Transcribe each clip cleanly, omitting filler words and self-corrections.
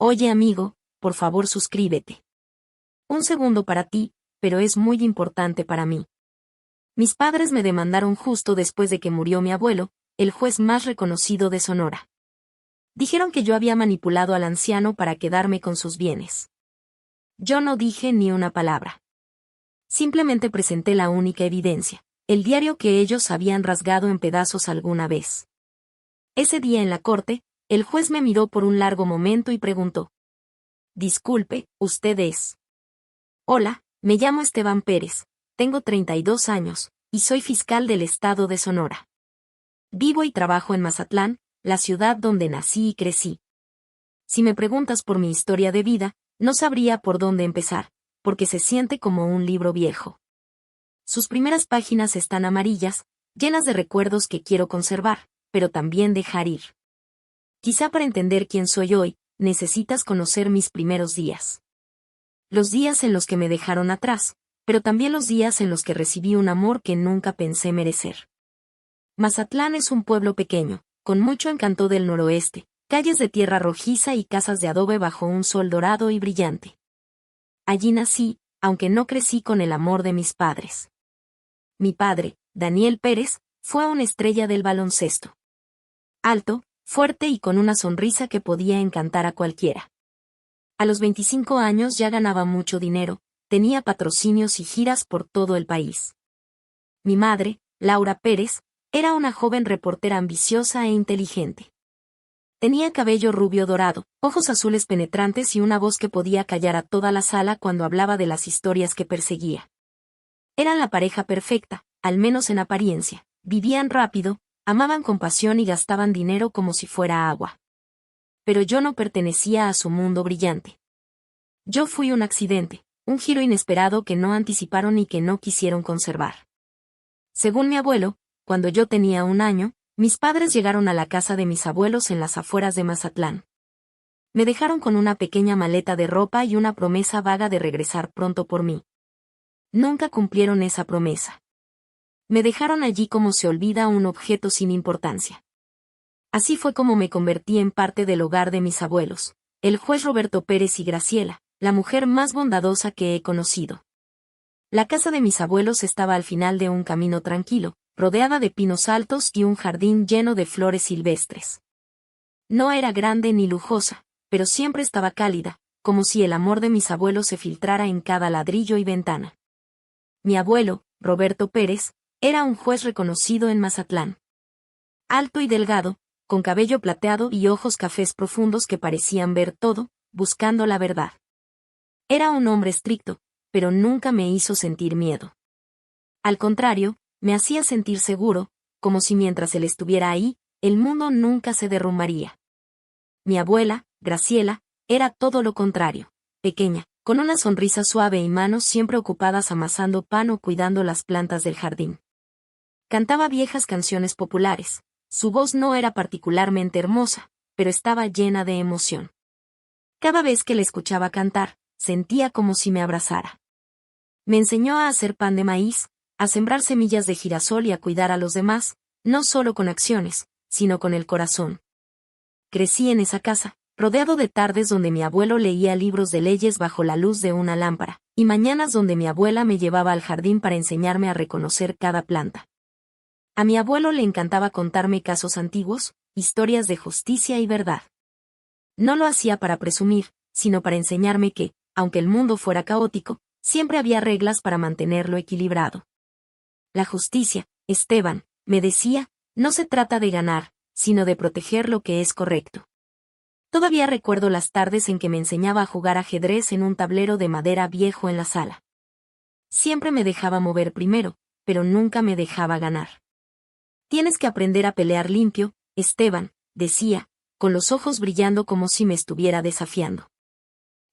Oye amigo, por favor suscríbete. Un segundo para ti, pero es muy importante para mí. Mis padres me demandaron justo después de que murió mi abuelo, el juez más reconocido de Sonora. Dijeron que yo había manipulado al anciano para quedarme con sus bienes. Yo no dije ni una palabra. Simplemente presenté la única evidencia, el diario que ellos habían rasgado en pedazos alguna vez. Ese día en la corte, el juez me miró por un largo momento y preguntó: Disculpe, ¿usted es? Hola, me llamo Esteban Pérez, tengo 32 años, y soy fiscal del estado de Sonora. Vivo y trabajo en Mazatlán, la ciudad donde nací y crecí. Si me preguntas por mi historia de vida, no sabría por dónde empezar, porque se siente como un libro viejo. Sus primeras páginas están amarillas, llenas de recuerdos que quiero conservar, pero también dejar ir. Quizá para entender quién soy hoy, necesitas conocer mis primeros días. Los días en los que me dejaron atrás, pero también los días en los que recibí un amor que nunca pensé merecer. Mazatlán es un pueblo pequeño, con mucho encanto del noroeste, calles de tierra rojiza y casas de adobe bajo un sol dorado y brillante. Allí nací, aunque no crecí con el amor de mis padres. Mi padre, Daniel Pérez, fue una estrella del baloncesto. Alto, fuerte y con una sonrisa que podía encantar a cualquiera. A los 25 años ya ganaba mucho dinero, tenía patrocinios y giras por todo el país. Mi madre, Laura Pérez, era una joven reportera ambiciosa e inteligente. Tenía cabello rubio dorado, ojos azules penetrantes y una voz que podía callar a toda la sala cuando hablaba de las historias que perseguía. Eran la pareja perfecta, al menos en apariencia. Vivían rápido, amaban con pasión y gastaban dinero como si fuera agua. Pero yo no pertenecía a su mundo brillante. Yo fui un accidente, un giro inesperado que no anticiparon y que no quisieron conservar. Según mi abuelo, cuando yo tenía 1 año, mis padres llegaron a la casa de mis abuelos en las afueras de Mazatlán. Me dejaron con una pequeña maleta de ropa y una promesa vaga de regresar pronto por mí. Nunca cumplieron esa promesa. Me dejaron allí como se olvida un objeto sin importancia. Así fue como me convertí en parte del hogar de mis abuelos, el juez Roberto Pérez y Graciela, la mujer más bondadosa que he conocido. La casa de mis abuelos estaba al final de un camino tranquilo, rodeada de pinos altos y un jardín lleno de flores silvestres. No era grande ni lujosa, pero siempre estaba cálida, como si el amor de mis abuelos se filtrara en cada ladrillo y ventana. Mi abuelo, Roberto Pérez, era un juez reconocido en Mazatlán. Alto y delgado, con cabello plateado y ojos cafés profundos que parecían ver todo, buscando la verdad. Era un hombre estricto, pero nunca me hizo sentir miedo. Al contrario, me hacía sentir seguro, como si mientras él estuviera ahí, el mundo nunca se derrumbaría. Mi abuela, Graciela, era todo lo contrario, pequeña, con una sonrisa suave y manos siempre ocupadas amasando pan o cuidando las plantas del jardín. Cantaba viejas canciones populares. Su voz no era particularmente hermosa, pero estaba llena de emoción. Cada vez que la escuchaba cantar, sentía como si me abrazara. Me enseñó a hacer pan de maíz, a sembrar semillas de girasol y a cuidar a los demás, no solo con acciones, sino con el corazón. Crecí en esa casa, rodeado de tardes donde mi abuelo leía libros de leyes bajo la luz de una lámpara, y mañanas donde mi abuela me llevaba al jardín para enseñarme a reconocer cada planta. A mi abuelo le encantaba contarme casos antiguos, historias de justicia y verdad. No lo hacía para presumir, sino para enseñarme que, aunque el mundo fuera caótico, siempre había reglas para mantenerlo equilibrado. La justicia, Esteban, me decía, no se trata de ganar, sino de proteger lo que es correcto. Todavía recuerdo las tardes en que me enseñaba a jugar ajedrez en un tablero de madera viejo en la sala. Siempre me dejaba mover primero, pero nunca me dejaba ganar. Tienes que aprender a pelear limpio, Esteban, decía, con los ojos brillando como si me estuviera desafiando.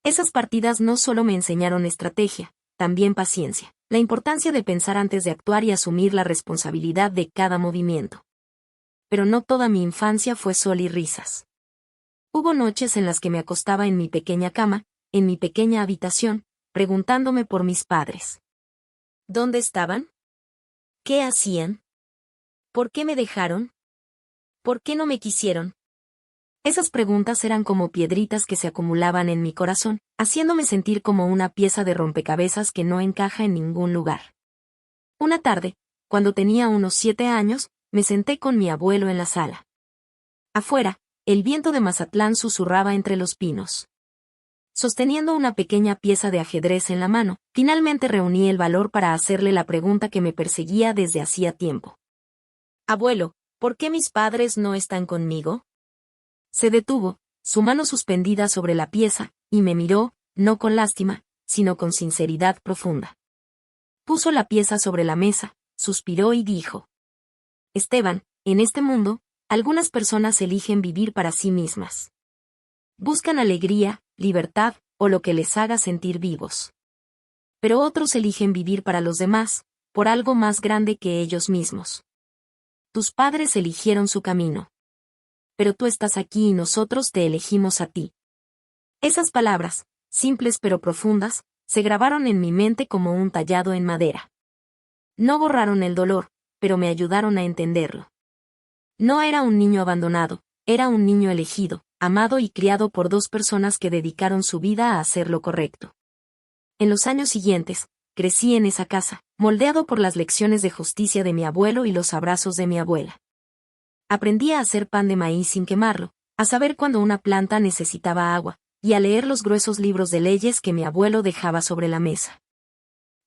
Esas partidas no solo me enseñaron estrategia, también paciencia, la importancia de pensar antes de actuar y asumir la responsabilidad de cada movimiento. Pero no toda mi infancia fue sol y risas. Hubo noches en las que me acostaba en mi pequeña cama, en mi pequeña habitación, preguntándome por mis padres. ¿Dónde estaban? ¿Qué hacían? ¿Por qué me dejaron? ¿Por qué no me quisieron? Esas preguntas eran como piedritas que se acumulaban en mi corazón, haciéndome sentir como una pieza de rompecabezas que no encaja en ningún lugar. Una tarde, cuando tenía unos 7 años, me senté con mi abuelo en la sala. Afuera, el viento de Mazatlán susurraba entre los pinos. Sosteniendo una pequeña pieza de ajedrez en la mano, finalmente reuní el valor para hacerle la pregunta que me perseguía desde hacía tiempo. Abuelo, ¿por qué mis padres no están conmigo? Se detuvo, su mano suspendida sobre la pieza, y me miró, no con lástima, sino con sinceridad profunda. Puso la pieza sobre la mesa, suspiró y dijo: Esteban, en este mundo, algunas personas eligen vivir para sí mismas. Buscan alegría, libertad, o lo que les haga sentir vivos. Pero otros eligen vivir para los demás, por algo más grande que ellos mismos. Tus padres eligieron su camino. Pero tú estás aquí y nosotros te elegimos a ti. Esas palabras, simples pero profundas, se grabaron en mi mente como un tallado en madera. No borraron el dolor, pero me ayudaron a entenderlo. No era un niño abandonado, era un niño elegido, amado y criado por 2 personas que dedicaron su vida a hacer lo correcto. En los años siguientes, crecí en esa casa, moldeado por las lecciones de justicia de mi abuelo y los abrazos de mi abuela. Aprendí a hacer pan de maíz sin quemarlo, a saber cuando una planta necesitaba agua, y a leer los gruesos libros de leyes que mi abuelo dejaba sobre la mesa.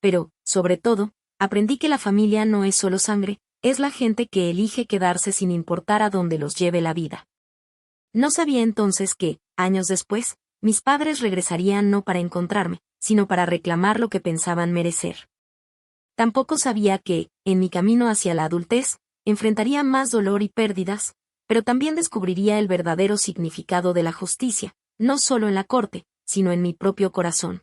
Pero, sobre todo, aprendí que la familia no es solo sangre, es la gente que elige quedarse sin importar a dónde los lleve la vida. No sabía entonces que, años después, mis padres regresarían no para encontrarme, sino para reclamar lo que pensaban merecer. Tampoco sabía que, en mi camino hacia la adultez, enfrentaría más dolor y pérdidas, pero también descubriría el verdadero significado de la justicia, no solo en la corte, sino en mi propio corazón.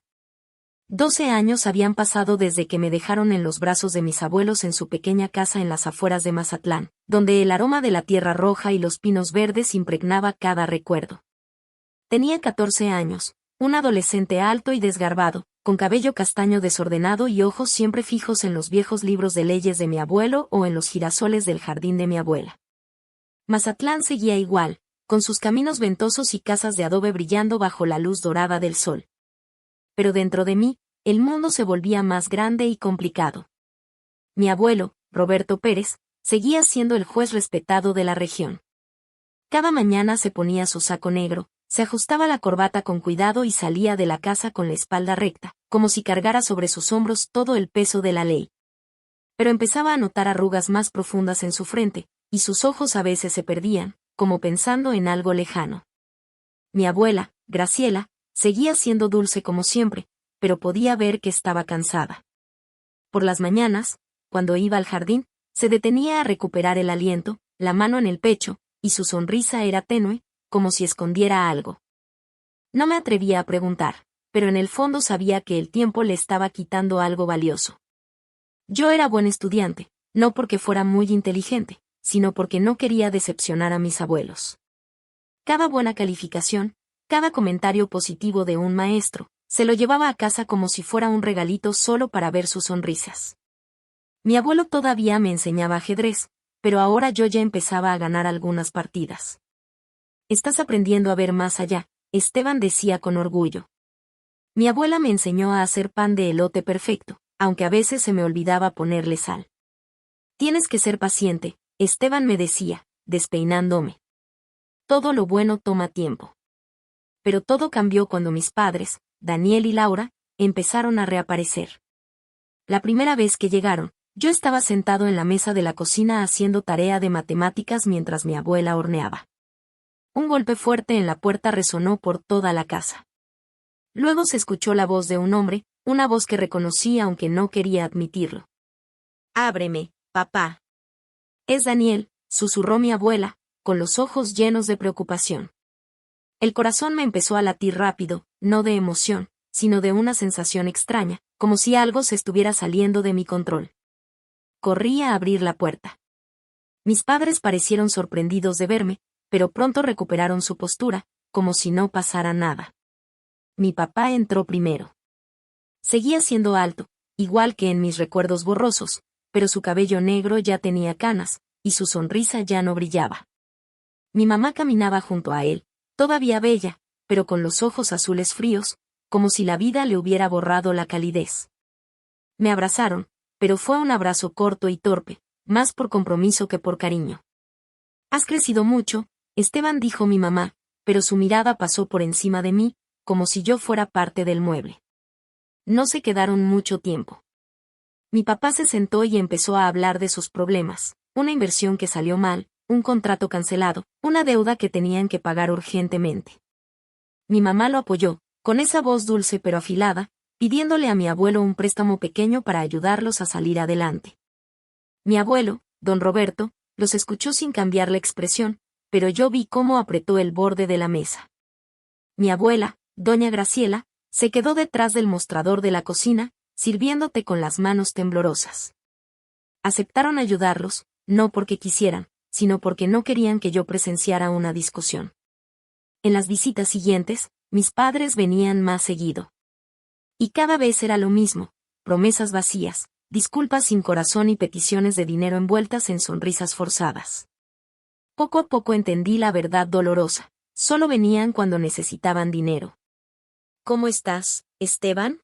12 años habían pasado desde que me dejaron en los brazos de mis abuelos en su pequeña casa en las afueras de Mazatlán, donde el aroma de la tierra roja y los pinos verdes impregnaba cada recuerdo. Tenía 14 años, un adolescente alto y desgarbado, con cabello castaño desordenado y ojos siempre fijos en los viejos libros de leyes de mi abuelo o en los girasoles del jardín de mi abuela. Mazatlán seguía igual, con sus caminos ventosos y casas de adobe brillando bajo la luz dorada del sol. Pero dentro de mí, el mundo se volvía más grande y complicado. Mi abuelo, Roberto Pérez, seguía siendo el juez respetado de la región. Cada mañana se ponía su saco negro, se ajustaba la corbata con cuidado y salía de la casa con la espalda recta, como si cargara sobre sus hombros todo el peso de la ley. Pero empezaba a notar arrugas más profundas en su frente, y sus ojos a veces se perdían, como pensando en algo lejano. Mi abuela, Graciela, seguía siendo dulce como siempre, pero podía ver que estaba cansada. Por las mañanas, cuando iba al jardín, se detenía a recuperar el aliento, la mano en el pecho, y su sonrisa era tenue, como si escondiera algo. No me atrevía a preguntar, pero en el fondo sabía que el tiempo le estaba quitando algo valioso. Yo era buen estudiante, no porque fuera muy inteligente, sino porque no quería decepcionar a mis abuelos. Cada buena calificación, cada comentario positivo de un maestro, se lo llevaba a casa como si fuera un regalito solo para ver sus sonrisas. Mi abuelo todavía me enseñaba ajedrez, pero ahora yo ya empezaba a ganar algunas partidas. Estás aprendiendo a ver más allá, Esteban decía con orgullo. Mi abuela me enseñó a hacer pan de elote perfecto, aunque a veces se me olvidaba ponerle sal. Tienes que ser paciente, Esteban me decía, despeinándome. Todo lo bueno toma tiempo. Pero todo cambió cuando mis padres, Daniel y Laura, empezaron a reaparecer. La primera vez que llegaron, yo estaba sentado en la mesa de la cocina haciendo tarea de matemáticas mientras mi abuela horneaba. Un golpe fuerte en la puerta resonó por toda la casa. Luego se escuchó la voz de un hombre, una voz que reconocí aunque no quería admitirlo. «Ábreme, papá». «Es Daniel», susurró mi abuela, con los ojos llenos de preocupación. El corazón me empezó a latir rápido, no de emoción, sino de una sensación extraña, como si algo se estuviera saliendo de mi control. Corrí a abrir la puerta. Mis padres parecieron sorprendidos de verme, pero pronto recuperaron su postura, como si no pasara nada. Mi papá entró primero. Seguía siendo alto, igual que en mis recuerdos borrosos, pero su cabello negro ya tenía canas, y su sonrisa ya no brillaba. Mi mamá caminaba junto a él, todavía bella, pero con los ojos azules fríos, como si la vida le hubiera borrado la calidez. Me abrazaron, pero fue un abrazo corto y torpe, más por compromiso que por cariño. Has crecido mucho, Esteban, dijo mi mamá, pero su mirada pasó por encima de mí, como si yo fuera parte del mueble. No se quedaron mucho tiempo. Mi papá se sentó y empezó a hablar de sus problemas, una inversión que salió mal, un contrato cancelado, una deuda que tenían que pagar urgentemente. Mi mamá lo apoyó, con esa voz dulce pero afilada, pidiéndole a mi abuelo un préstamo pequeño para ayudarlos a salir adelante. Mi abuelo, don Roberto, los escuchó sin cambiar la expresión, pero yo vi cómo apretó el borde de la mesa. Mi abuela, doña Graciela, se quedó detrás del mostrador de la cocina, sirviendo té con las manos temblorosas. Aceptaron ayudarlos, no porque quisieran, sino porque no querían que yo presenciara una discusión. En las visitas siguientes, mis padres venían más seguido. Y cada vez era lo mismo, promesas vacías, disculpas sin corazón y peticiones de dinero envueltas en sonrisas forzadas. Poco a poco entendí la verdad dolorosa, solo venían cuando necesitaban dinero. ¿Cómo estás, Esteban?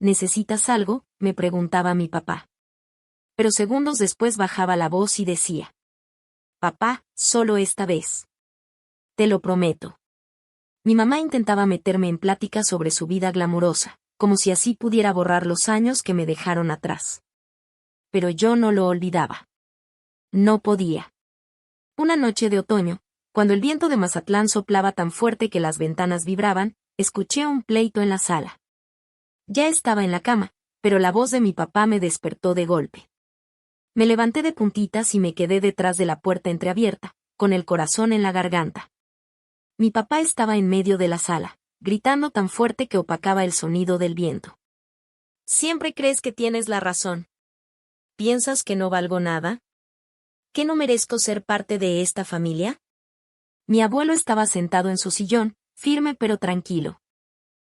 ¿Necesitas algo?, me preguntaba mi papá. Pero segundos después bajaba la voz y decía: papá, solo esta vez. Te lo prometo. Mi mamá intentaba meterme en plática sobre su vida glamurosa, como si así pudiera borrar los años que me dejaron atrás. Pero yo no lo olvidaba. No podía. Una noche de otoño, cuando el viento de Mazatlán soplaba tan fuerte que las ventanas vibraban, escuché un pleito en la sala. Ya estaba en la cama, pero la voz de mi papá me despertó de golpe. Me levanté de puntitas y me quedé detrás de la puerta entreabierta, con el corazón en la garganta. Mi papá estaba en medio de la sala, gritando tan fuerte que opacaba el sonido del viento. ¿Siempre crees que tienes la razón? ¿Piensas que no valgo nada? ¿Que no merezco ser parte de esta familia? Mi abuelo estaba sentado en su sillón, firme pero tranquilo.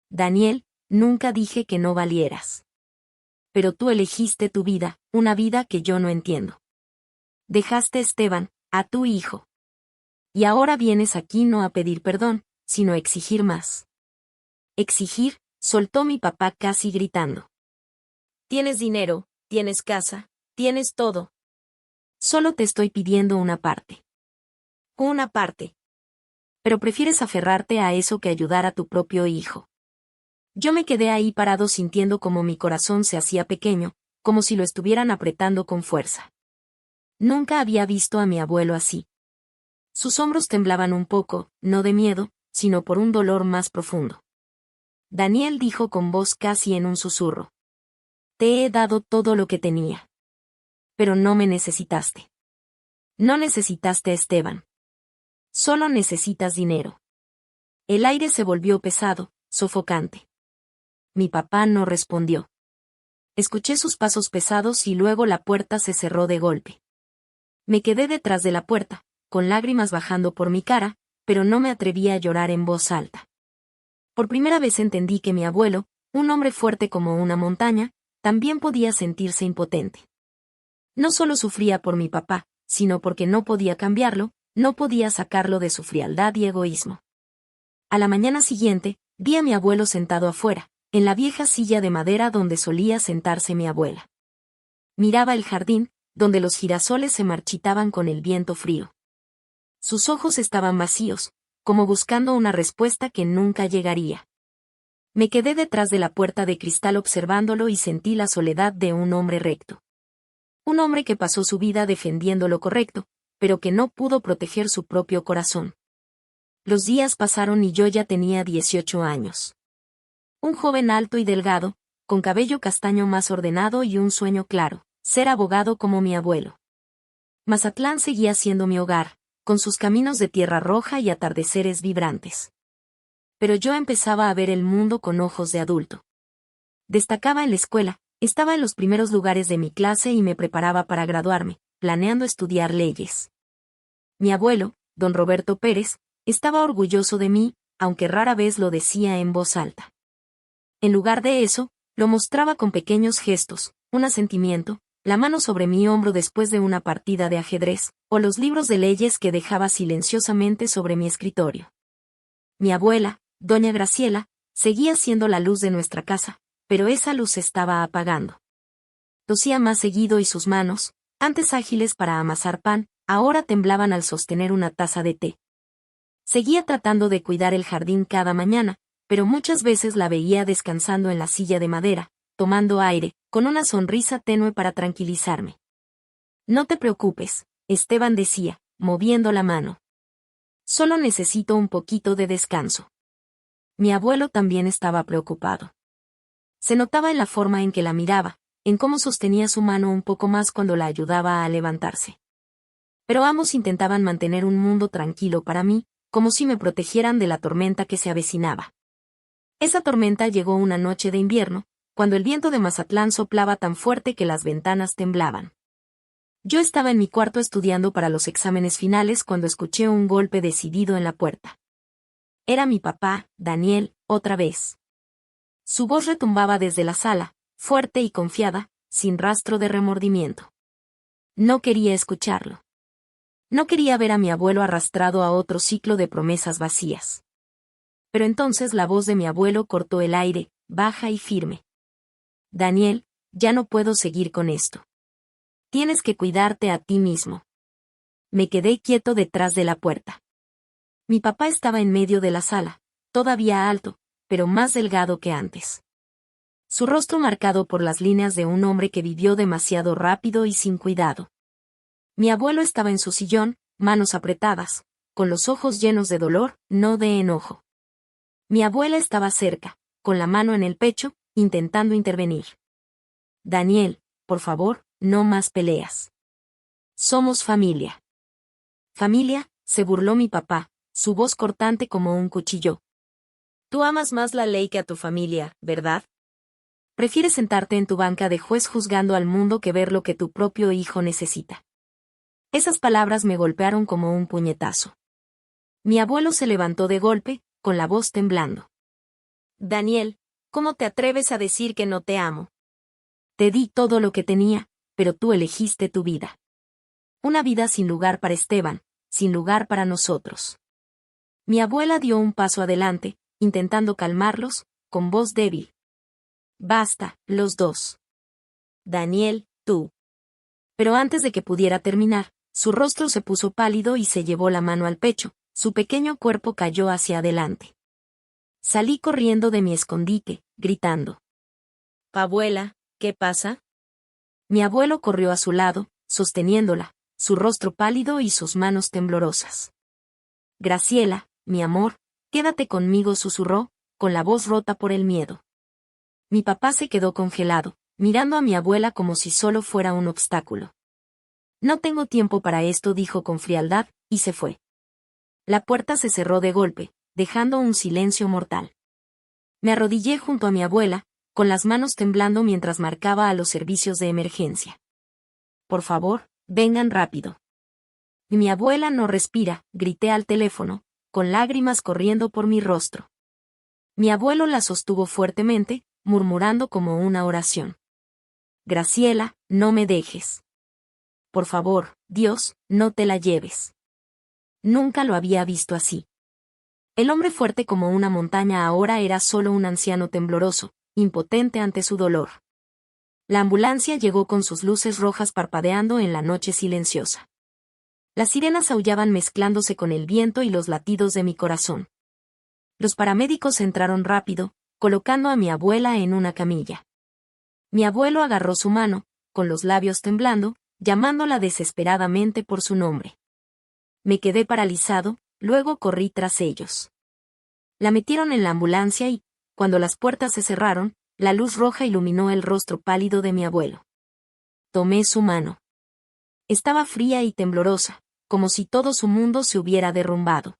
Daniel, nunca dije que no valieras. Pero tú elegiste tu vida, una vida que yo no entiendo. Dejaste, Esteban, a tu hijo. Y ahora vienes aquí no a pedir perdón, sino a exigir más. Exigir, soltó mi papá casi gritando. Tienes dinero, tienes casa, tienes todo. Solo te estoy pidiendo una parte. Una parte. Pero prefieres aferrarte a eso que ayudar a tu propio hijo. Yo me quedé ahí parado sintiendo como mi corazón se hacía pequeño, como si lo estuvieran apretando con fuerza. Nunca había visto a mi abuelo así. Sus hombros temblaban un poco, no de miedo, sino por un dolor más profundo. Daniel dijo con voz casi en un susurro. Te he dado todo lo que tenía. Pero no me necesitaste. No necesitaste a Esteban. Solo necesitas dinero. El aire se volvió pesado, sofocante. Mi papá no respondió. Escuché sus pasos pesados y luego la puerta se cerró de golpe. Me quedé detrás de la puerta, con lágrimas bajando por mi cara, pero no me atreví a llorar en voz alta. Por primera vez entendí que mi abuelo, un hombre fuerte como una montaña, también podía sentirse impotente. No solo sufría por mi papá, sino porque no podía cambiarlo, no podía sacarlo de su frialdad y egoísmo. A la mañana siguiente, vi a mi abuelo sentado afuera, en la vieja silla de madera donde solía sentarse mi abuela. Miraba el jardín, donde los girasoles se marchitaban con el viento frío. Sus ojos estaban vacíos, como buscando una respuesta que nunca llegaría. Me quedé detrás de la puerta de cristal observándolo y sentí la soledad de un hombre recto. Un hombre que pasó su vida defendiendo lo correcto, pero que no pudo proteger su propio corazón. Los días pasaron y yo ya tenía 18 años. Un joven alto y delgado, con cabello castaño más ordenado y un sueño claro, ser abogado como mi abuelo. Mazatlán seguía siendo mi hogar, con sus caminos de tierra roja y atardeceres vibrantes. Pero yo empezaba a ver el mundo con ojos de adulto. Destacaba en la escuela, estaba en los primeros lugares de mi clase y me preparaba para graduarme, planeando estudiar leyes. Mi abuelo, don Roberto Pérez, estaba orgulloso de mí, aunque rara vez lo decía en voz alta. En lugar de eso, lo mostraba con pequeños gestos, un asentimiento, la mano sobre mi hombro después de una partida de ajedrez, o los libros de leyes que dejaba silenciosamente sobre mi escritorio. Mi abuela, doña Graciela, seguía siendo la luz de nuestra casa, pero esa luz se estaba apagando. Tosía más seguido y sus manos, antes ágiles para amasar pan, ahora temblaban al sostener una taza de té. Seguía tratando de cuidar el jardín cada mañana, pero muchas veces la veía descansando en la silla de madera, tomando aire, con una sonrisa tenue para tranquilizarme. No te preocupes, Esteban decía, moviendo la mano. Solo necesito un poquito de descanso. Mi abuelo también estaba preocupado. Se notaba en la forma en que la miraba, en cómo sostenía su mano un poco más cuando la ayudaba a levantarse. Pero ambos intentaban mantener un mundo tranquilo para mí, como si me protegieran de la tormenta que se avecinaba. Esa tormenta llegó una noche de invierno, cuando el viento de Mazatlán soplaba tan fuerte que las ventanas temblaban. Yo estaba en mi cuarto estudiando para los exámenes finales cuando escuché un golpe decidido en la puerta. Era mi papá, Daniel, otra vez. Su voz retumbaba desde la sala, fuerte y confiada, sin rastro de remordimiento. No quería escucharlo. No quería ver a mi abuelo arrastrado a otro ciclo de promesas vacías. Pero entonces la voz de mi abuelo cortó el aire, baja y firme. Daniel, ya no puedo seguir con esto. Tienes que cuidarte a ti mismo. Me quedé quieto detrás de la puerta. Mi papá estaba en medio de la sala, todavía alto, pero más delgado que antes. Su rostro marcado por las líneas de un hombre que vivió demasiado rápido y sin cuidado. Mi abuelo estaba en su sillón, manos apretadas, con los ojos llenos de dolor, no de enojo. Mi abuela estaba cerca, con la mano en el pecho, intentando intervenir. Daniel, por favor, no más peleas. Somos familia. Familia, se burló mi papá, su voz cortante como un cuchillo. Tú amas más la ley que a tu familia, ¿verdad? Prefieres sentarte en tu banca de juez juzgando al mundo que ver lo que tu propio hijo necesita. Esas palabras me golpearon como un puñetazo. Mi abuelo se levantó de golpe, con la voz temblando. Daniel, ¿cómo te atreves a decir que no te amo? Te di todo lo que tenía, pero tú elegiste tu vida. Una vida sin lugar para Esteban, sin lugar para nosotros. Mi abuela dio un paso adelante, intentando calmarlos, con voz débil. Basta, los dos. Daniel, tú. Pero antes de que pudiera terminar, su rostro se puso pálido y se llevó la mano al pecho, su pequeño cuerpo cayó hacia adelante. Salí corriendo de mi escondite, gritando. Abuela, ¿qué pasa? Mi abuelo corrió a su lado, sosteniéndola, su rostro pálido y sus manos temblorosas. Graciela, mi amor, quédate conmigo, susurró, con la voz rota por el miedo. Mi papá se quedó congelado, mirando a mi abuela como si solo fuera un obstáculo. No tengo tiempo para esto, dijo con frialdad, y se fue. La puerta se cerró de golpe, dejando un silencio mortal. Me arrodillé junto a mi abuela, con las manos temblando mientras marcaba a los servicios de emergencia. Por favor, vengan rápido. Mi abuela no respira, grité al teléfono, con lágrimas corriendo por mi rostro. Mi abuelo la sostuvo fuertemente, murmurando como una oración. Graciela, no me dejes. Por favor, Dios, no te la lleves. Nunca lo había visto así. El hombre fuerte como una montaña ahora era solo un anciano tembloroso, impotente ante su dolor. La ambulancia llegó con sus luces rojas parpadeando en la noche silenciosa. Las sirenas aullaban mezclándose con el viento y los latidos de mi corazón. Los paramédicos entraron rápido, colocando a mi abuela en una camilla. Mi abuelo agarró su mano, con los labios temblando, llamándola desesperadamente por su nombre. Me quedé paralizado, luego corrí tras ellos. La metieron en la ambulancia y, cuando las puertas se cerraron, la luz roja iluminó el rostro pálido de mi abuelo. Tomé su mano. Estaba fría y temblorosa, como si todo su mundo se hubiera derrumbado.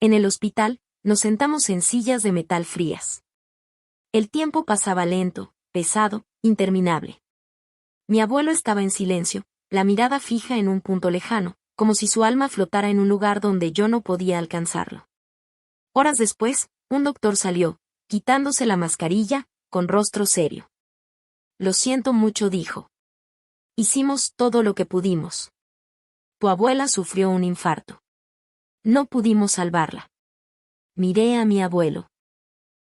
En el hospital, nos sentamos en sillas de metal frías. El tiempo pasaba lento, pesado, interminable. Mi abuelo estaba en silencio, la mirada fija en un punto lejano, como si su alma flotara en un lugar donde yo no podía alcanzarlo. Horas después, un doctor salió, quitándose la mascarilla, con rostro serio. Lo siento mucho, dijo. Hicimos todo lo que pudimos. Tu abuela sufrió un infarto. No pudimos salvarla. Miré a mi abuelo.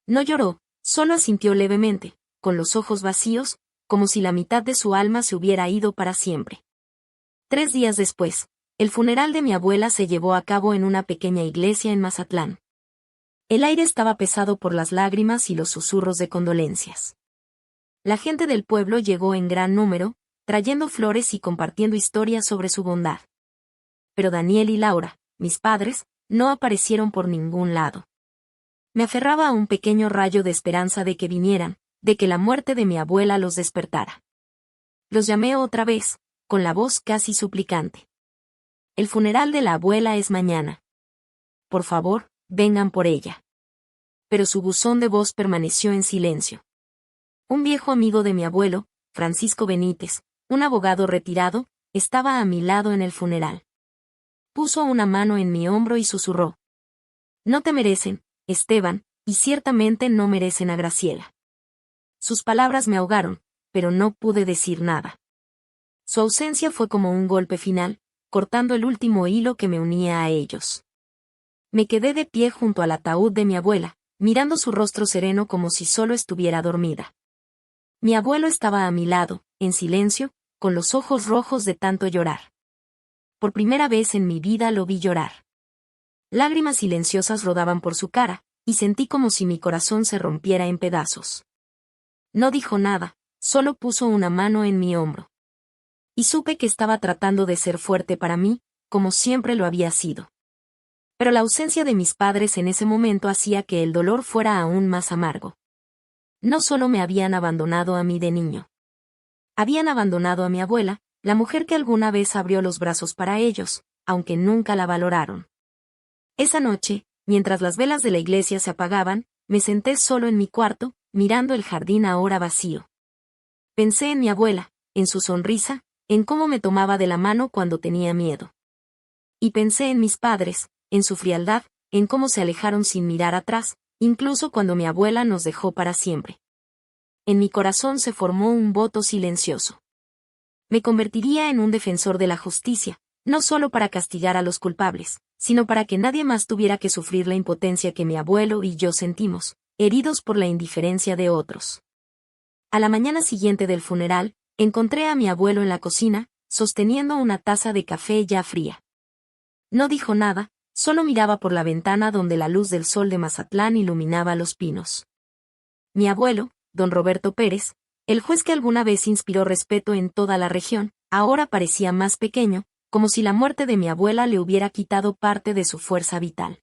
No lloró, solo asintió levemente, con los ojos vacíos, como si la mitad de su alma se hubiera ido para siempre. 3 días después, el funeral de mi abuela se llevó a cabo en una pequeña iglesia en Mazatlán. El aire estaba pesado por las lágrimas y los susurros de condolencias. La gente del pueblo llegó en gran número, trayendo flores y compartiendo historias sobre su bondad. Pero Daniel y Laura, mis padres, no aparecieron por ningún lado. Me aferraba a un pequeño rayo de esperanza de que vinieran, de que la muerte de mi abuela los despertara. Los llamé otra vez, con la voz casi suplicante. El funeral de la abuela es mañana. Por favor, vengan por ella. Pero su buzón de voz permaneció en silencio. Un viejo amigo de mi abuelo, Francisco Benítez, un abogado retirado, estaba a mi lado en el funeral. Puso una mano en mi hombro y susurró. No te merecen, Esteban, y ciertamente no merecen a Graciela. Sus palabras me ahogaron, pero no pude decir nada. Su ausencia fue como un golpe final, cortando el último hilo que me unía a ellos. Me quedé de pie junto al ataúd de mi abuela, mirando su rostro sereno como si solo estuviera dormida. Mi abuelo estaba a mi lado, en silencio, con los ojos rojos de tanto llorar. Por primera vez en mi vida lo vi llorar. Lágrimas silenciosas rodaban por su cara, y sentí como si mi corazón se rompiera en pedazos. No dijo nada, solo puso una mano en mi hombro. Y supe que estaba tratando de ser fuerte para mí, como siempre lo había sido. Pero la ausencia de mis padres en ese momento hacía que el dolor fuera aún más amargo. No solo me habían abandonado a mí de niño. Habían abandonado a mi abuela, la mujer que alguna vez abrió los brazos para ellos, aunque nunca la valoraron. Esa noche, mientras las velas de la iglesia se apagaban, me senté solo en mi cuarto, mirando el jardín ahora vacío. Pensé en mi abuela, en su sonrisa, en cómo me tomaba de la mano cuando tenía miedo. Y pensé en mis padres, en su frialdad, en cómo se alejaron sin mirar atrás, incluso cuando mi abuela nos dejó para siempre. En mi corazón se formó un voto silencioso. Me convertiría en un defensor de la justicia, no solo para castigar a los culpables, sino para que nadie más tuviera que sufrir la impotencia que mi abuelo y yo sentimos, heridos por la indiferencia de otros. A la mañana siguiente del funeral, encontré a mi abuelo en la cocina, sosteniendo una taza de café ya fría. No dijo nada, solo miraba por la ventana donde la luz del sol de Mazatlán iluminaba los pinos. Mi abuelo, don Roberto Pérez, el juez que alguna vez inspiró respeto en toda la región, ahora parecía más pequeño, como si la muerte de mi abuela le hubiera quitado parte de su fuerza vital.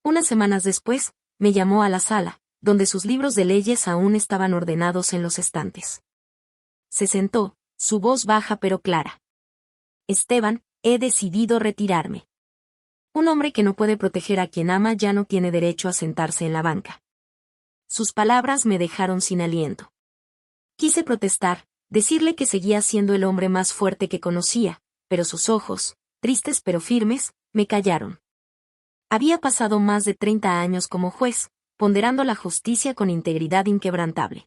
Unas semanas después, me llamó a la sala, donde sus libros de leyes aún estaban ordenados en los estantes. Se sentó, su voz baja pero clara. Esteban, he decidido retirarme. Un hombre que no puede proteger a quien ama ya no tiene derecho a sentarse en la banca. Sus palabras me dejaron sin aliento. Quise protestar, decirle que seguía siendo el hombre más fuerte que conocía, pero sus ojos, tristes pero firmes, me callaron. Había pasado más de 30 años como juez, ponderando la justicia con integridad inquebrantable.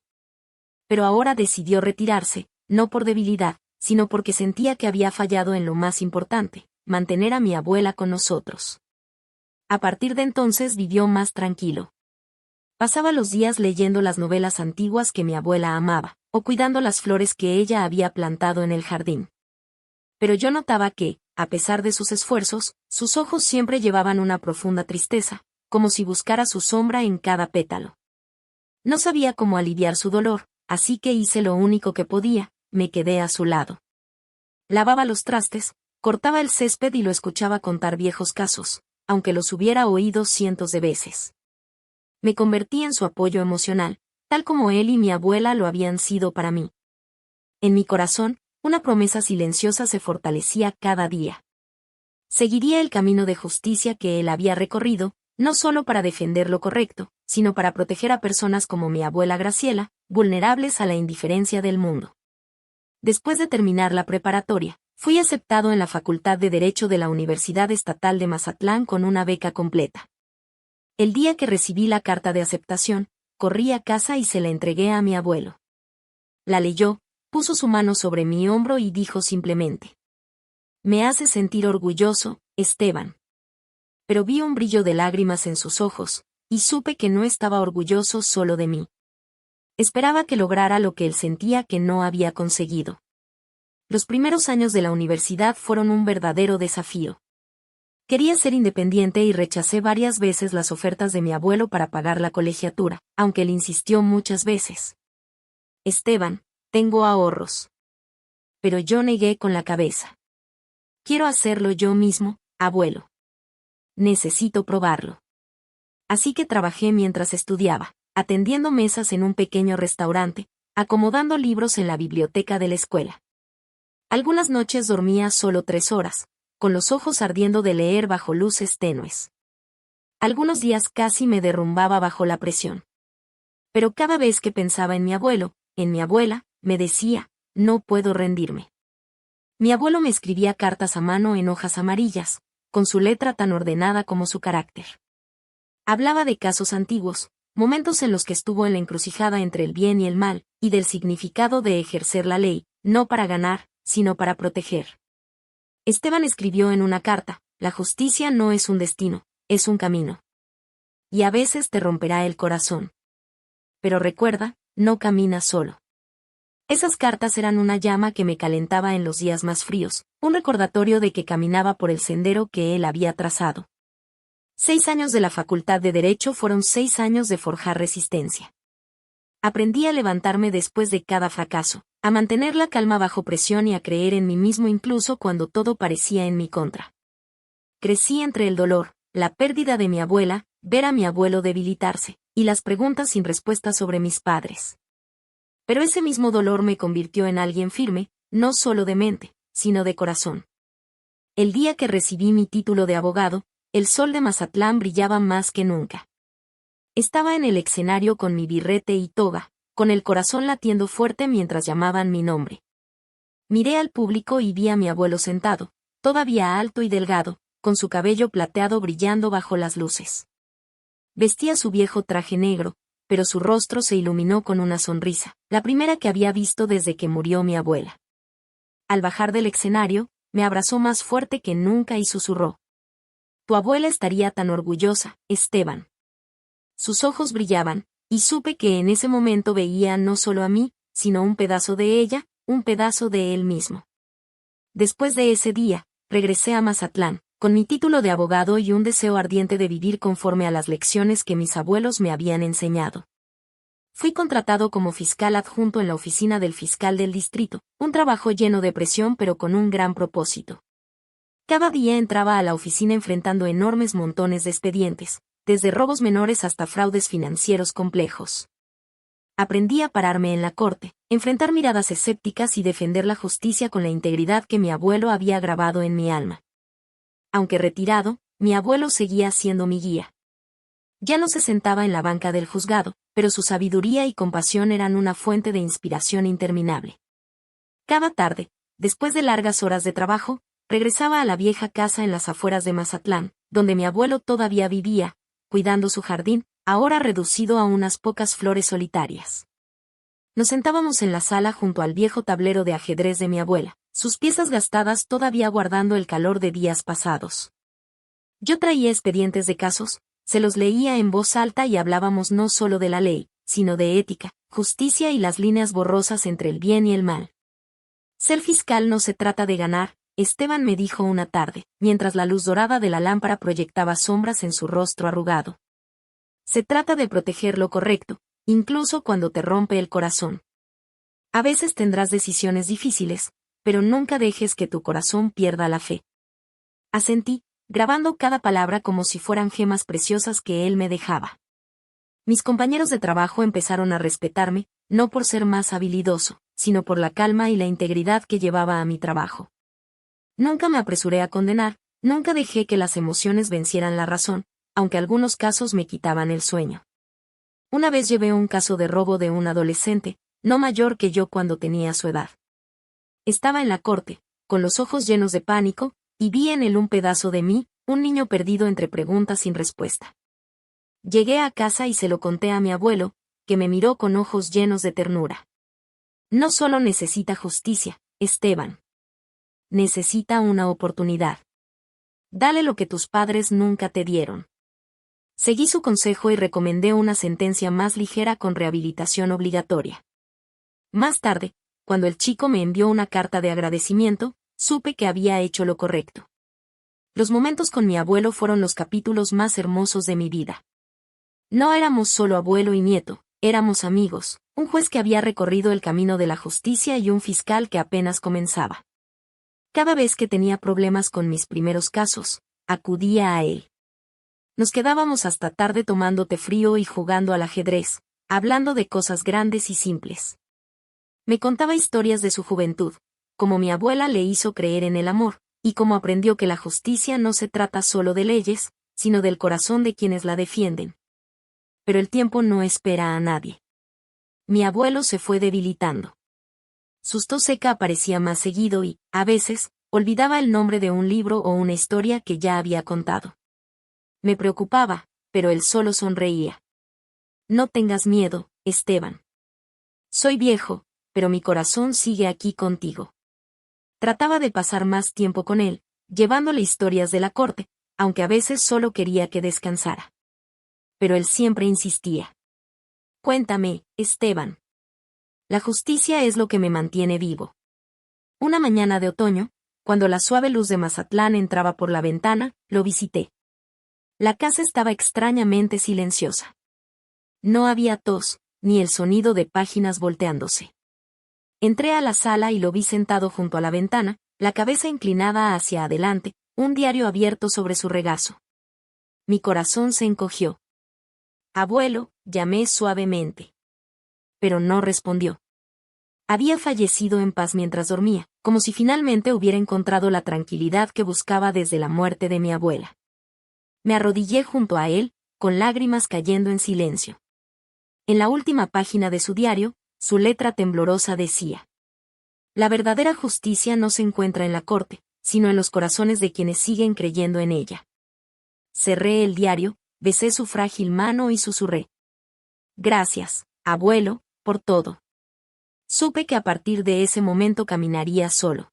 Pero ahora decidió retirarse, no por debilidad, sino porque sentía que había fallado en lo más importante, mantener a mi abuela con nosotros. A partir de entonces vivió más tranquilo. Pasaba los días leyendo las novelas antiguas que mi abuela amaba, o cuidando las flores que ella había plantado en el jardín. Pero yo notaba que, a pesar de sus esfuerzos, sus ojos siempre llevaban una profunda tristeza, como si buscara su sombra en cada pétalo. No sabía cómo aliviar su dolor, así que hice lo único que podía, me quedé a su lado. Lavaba los trastes, cortaba el césped y lo escuchaba contar viejos casos, aunque los hubiera oído cientos de veces. Me convertí en su apoyo emocional, tal como él y mi abuela lo habían sido para mí. En mi corazón, una promesa silenciosa se fortalecía cada día. Seguiría el camino de justicia que él había recorrido, no solo para defender lo correcto, sino para proteger a personas como mi abuela Graciela, vulnerables a la indiferencia del mundo. Después de terminar la preparatoria, fui aceptado en la Facultad de Derecho de la Universidad Estatal de Mazatlán con una beca completa. El día que recibí la carta de aceptación, corrí a casa y se la entregué a mi abuelo. La leyó, Puso su mano sobre mi hombro y dijo simplemente: «Me hace sentir orgulloso, Esteban». Pero vi un brillo de lágrimas en sus ojos, y supe que no estaba orgulloso solo de mí. Esperaba que lograra lo que él sentía que no había conseguido. Los primeros años de la universidad fueron un verdadero desafío. Quería ser independiente y rechacé varias veces las ofertas de mi abuelo para pagar la colegiatura, aunque él insistió muchas veces. «Esteban, tengo ahorros». Pero yo negué con la cabeza. «Quiero hacerlo yo mismo, abuelo. Necesito probarlo». Así que trabajé mientras estudiaba, atendiendo mesas en un pequeño restaurante, acomodando libros en la biblioteca de la escuela. Algunas noches dormía solo 3 horas, con los ojos ardiendo de leer bajo luces tenues. Algunos días casi me derrumbaba bajo la presión. Pero cada vez que pensaba en mi abuelo, en mi abuela, me decía: «No puedo rendirme». Mi abuelo me escribía cartas a mano en hojas amarillas, con su letra tan ordenada como su carácter. Hablaba de casos antiguos, momentos en los que estuvo en la encrucijada entre el bien y el mal, y del significado de ejercer la ley, no para ganar, sino para proteger. Esteban escribió en una carta: «La justicia no es un destino, es un camino. Y a veces te romperá el corazón. Pero recuerda, no caminas solo». Esas cartas eran una llama que me calentaba en los días más fríos, un recordatorio de que caminaba por el sendero que él había trazado. 6 años de la Facultad de Derecho fueron 6 años de forjar resistencia. Aprendí a levantarme después de cada fracaso, a mantener la calma bajo presión y a creer en mí mismo incluso cuando todo parecía en mi contra. Crecí entre el dolor, la pérdida de mi abuela, ver a mi abuelo debilitarse, y las preguntas sin respuesta sobre mis padres. Pero ese mismo dolor me convirtió en alguien firme, no solo de mente, sino de corazón. El día que recibí mi título de abogado, el sol de Mazatlán brillaba más que nunca. Estaba en el escenario con mi birrete y toga, con el corazón latiendo fuerte mientras llamaban mi nombre. Miré al público y vi a mi abuelo sentado, todavía alto y delgado, con su cabello plateado brillando bajo las luces. Vestía su viejo traje negro, pero su rostro se iluminó con una sonrisa, la primera que había visto desde que murió mi abuela. Al bajar del escenario, me abrazó más fuerte que nunca y susurró: «Tu abuela estaría tan orgullosa, Esteban». Sus ojos brillaban, y supe que en ese momento veía no solo a mí, sino un pedazo de ella, un pedazo de él mismo. Después de ese día, regresé a Mazatlán, con mi título de abogado y un deseo ardiente de vivir conforme a las lecciones que mis abuelos me habían enseñado. Fui contratado como fiscal adjunto en la oficina del fiscal del distrito, un trabajo lleno de presión pero con un gran propósito. Cada día entraba a la oficina enfrentando enormes montones de expedientes, desde robos menores hasta fraudes financieros complejos. Aprendí a pararme en la corte, enfrentar miradas escépticas y defender la justicia con la integridad que mi abuelo había grabado en mi alma. Aunque retirado, mi abuelo seguía siendo mi guía. Ya no se sentaba en la banca del juzgado, pero su sabiduría y compasión eran una fuente de inspiración interminable. Cada tarde, después de largas horas de trabajo, regresaba a la vieja casa en las afueras de Mazatlán, donde mi abuelo todavía vivía, cuidando su jardín, ahora reducido a unas pocas flores solitarias. Nos sentábamos en la sala junto al viejo tablero de ajedrez de mi abuela, sus piezas gastadas todavía guardando el calor de días pasados. Yo traía expedientes de casos, se los leía en voz alta y hablábamos no solo de la ley, sino de ética, justicia y las líneas borrosas entre el bien y el mal. Ser fiscal no se trata de ganar, Esteban me dijo una tarde, mientras la luz dorada de la lámpara proyectaba sombras en su rostro arrugado. Se trata de proteger lo correcto, incluso cuando te rompe el corazón. A veces tendrás decisiones difíciles, pero nunca dejes que tu corazón pierda la fe. Asentí, grabando cada palabra como si fueran gemas preciosas que él me dejaba. Mis compañeros de trabajo empezaron a respetarme, no por ser más habilidoso, sino por la calma y la integridad que llevaba a mi trabajo. Nunca me apresuré a condenar, nunca dejé que las emociones vencieran la razón, aunque algunos casos me quitaban el sueño. Una vez llevé un caso de robo de un adolescente, no mayor que yo cuando tenía su edad. Estaba en la corte, con los ojos llenos de pánico, y vi en él un pedazo de mí, un niño perdido entre preguntas sin respuesta. Llegué a casa y se lo conté a mi abuelo, que me miró con ojos llenos de ternura. No solo necesita justicia, Esteban. Necesita una oportunidad. Dale lo que tus padres nunca te dieron. Seguí su consejo y recomendé una sentencia más ligera con rehabilitación obligatoria. Más tarde, cuando el chico me envió una carta de agradecimiento, supe que había hecho lo correcto. Los momentos con mi abuelo fueron los capítulos más hermosos de mi vida. No éramos solo abuelo y nieto, éramos amigos, un juez que había recorrido el camino de la justicia y un fiscal que apenas comenzaba. Cada vez que tenía problemas con mis primeros casos, acudía a él. Nos quedábamos hasta tarde tomando té frío y jugando al ajedrez, hablando de cosas grandes y simples. Me contaba historias de su juventud, cómo mi abuela le hizo creer en el amor, y cómo aprendió que la justicia no se trata solo de leyes, sino del corazón de quienes la defienden. Pero el tiempo no espera a nadie. Mi abuelo se fue debilitando. Su tos seca aparecía más seguido y, a veces, olvidaba el nombre de un libro o una historia que ya había contado. Me preocupaba, pero él solo sonreía. No tengas miedo, Esteban. Soy viejo, pero mi corazón sigue aquí contigo. Trataba de pasar más tiempo con él, llevándole historias de la corte, aunque a veces solo quería que descansara. Pero él siempre insistía. Cuéntame, Esteban. La justicia es lo que me mantiene vivo. Una mañana de otoño, cuando la suave luz de Mazatlán entraba por la ventana, lo visité. La casa estaba extrañamente silenciosa. No había tos, ni el sonido de páginas volteándose. Entré a la sala y lo vi sentado junto a la ventana, la cabeza inclinada hacia adelante, un diario abierto sobre su regazo. Mi corazón se encogió. Abuelo, llamé suavemente. Pero no respondió. Había fallecido en paz mientras dormía, como si finalmente hubiera encontrado la tranquilidad que buscaba desde la muerte de mi abuela. Me arrodillé junto a él, con lágrimas cayendo en silencio. En la última página de su diario, su letra temblorosa decía: la verdadera justicia no se encuentra en la corte, sino en los corazones de quienes siguen creyendo en ella. Cerré el diario, besé su frágil mano y susurré: gracias, abuelo, por todo. Supe que a partir de ese momento caminaría solo.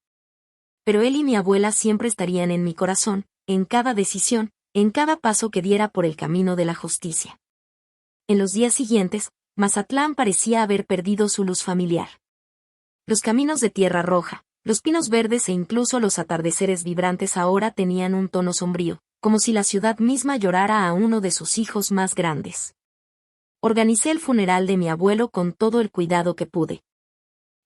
Pero él y mi abuela siempre estarían en mi corazón, en cada decisión, en cada paso que diera por el camino de la justicia. En los días siguientes, Mazatlán parecía haber perdido su luz familiar. Los caminos de tierra roja, los pinos verdes e incluso los atardeceres vibrantes ahora tenían un tono sombrío, como si la ciudad misma llorara a uno de sus hijos más grandes. Organicé el funeral de mi abuelo con todo el cuidado que pude.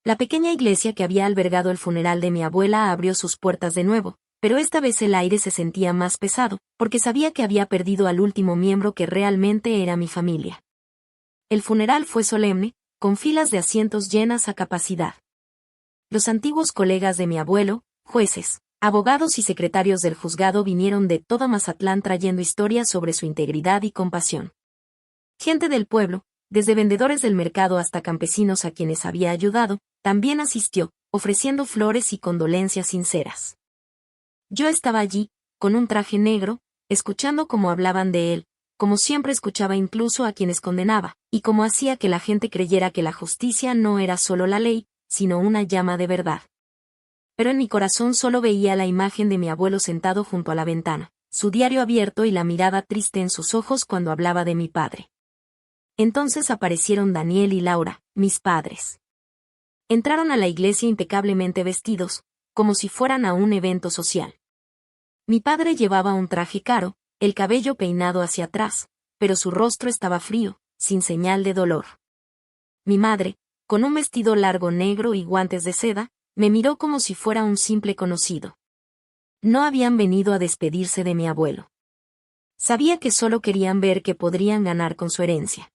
La pequeña iglesia que había albergado el funeral de mi abuela abrió sus puertas de nuevo, pero esta vez el aire se sentía más pesado, porque sabía que había perdido al último miembro que realmente era mi familia. El funeral fue solemne, con filas de asientos llenas a capacidad. Los antiguos colegas de mi abuelo, jueces, abogados y secretarios del juzgado vinieron de toda Mazatlán trayendo historias sobre su integridad y compasión. Gente del pueblo, desde vendedores del mercado hasta campesinos a quienes había ayudado, también asistió, ofreciendo flores y condolencias sinceras. Yo estaba allí, con un traje negro, escuchando cómo hablaban de él, como siempre escuchaba incluso a quienes condenaba, y cómo hacía que la gente creyera que la justicia no era solo la ley, sino una llama de verdad. Pero en mi corazón solo veía la imagen de mi abuelo sentado junto a la ventana, su diario abierto y la mirada triste en sus ojos cuando hablaba de mi padre. Entonces aparecieron Daniel y Laura, mis padres. Entraron a la iglesia impecablemente vestidos, como si fueran a un evento social. Mi padre llevaba un traje caro, el cabello peinado hacia atrás, pero su rostro estaba frío, sin señal de dolor. Mi madre, con un vestido largo negro y guantes de seda, me miró como si fuera un simple conocido. No habían venido a despedirse de mi abuelo. Sabía que solo querían ver qué podrían ganar con su herencia.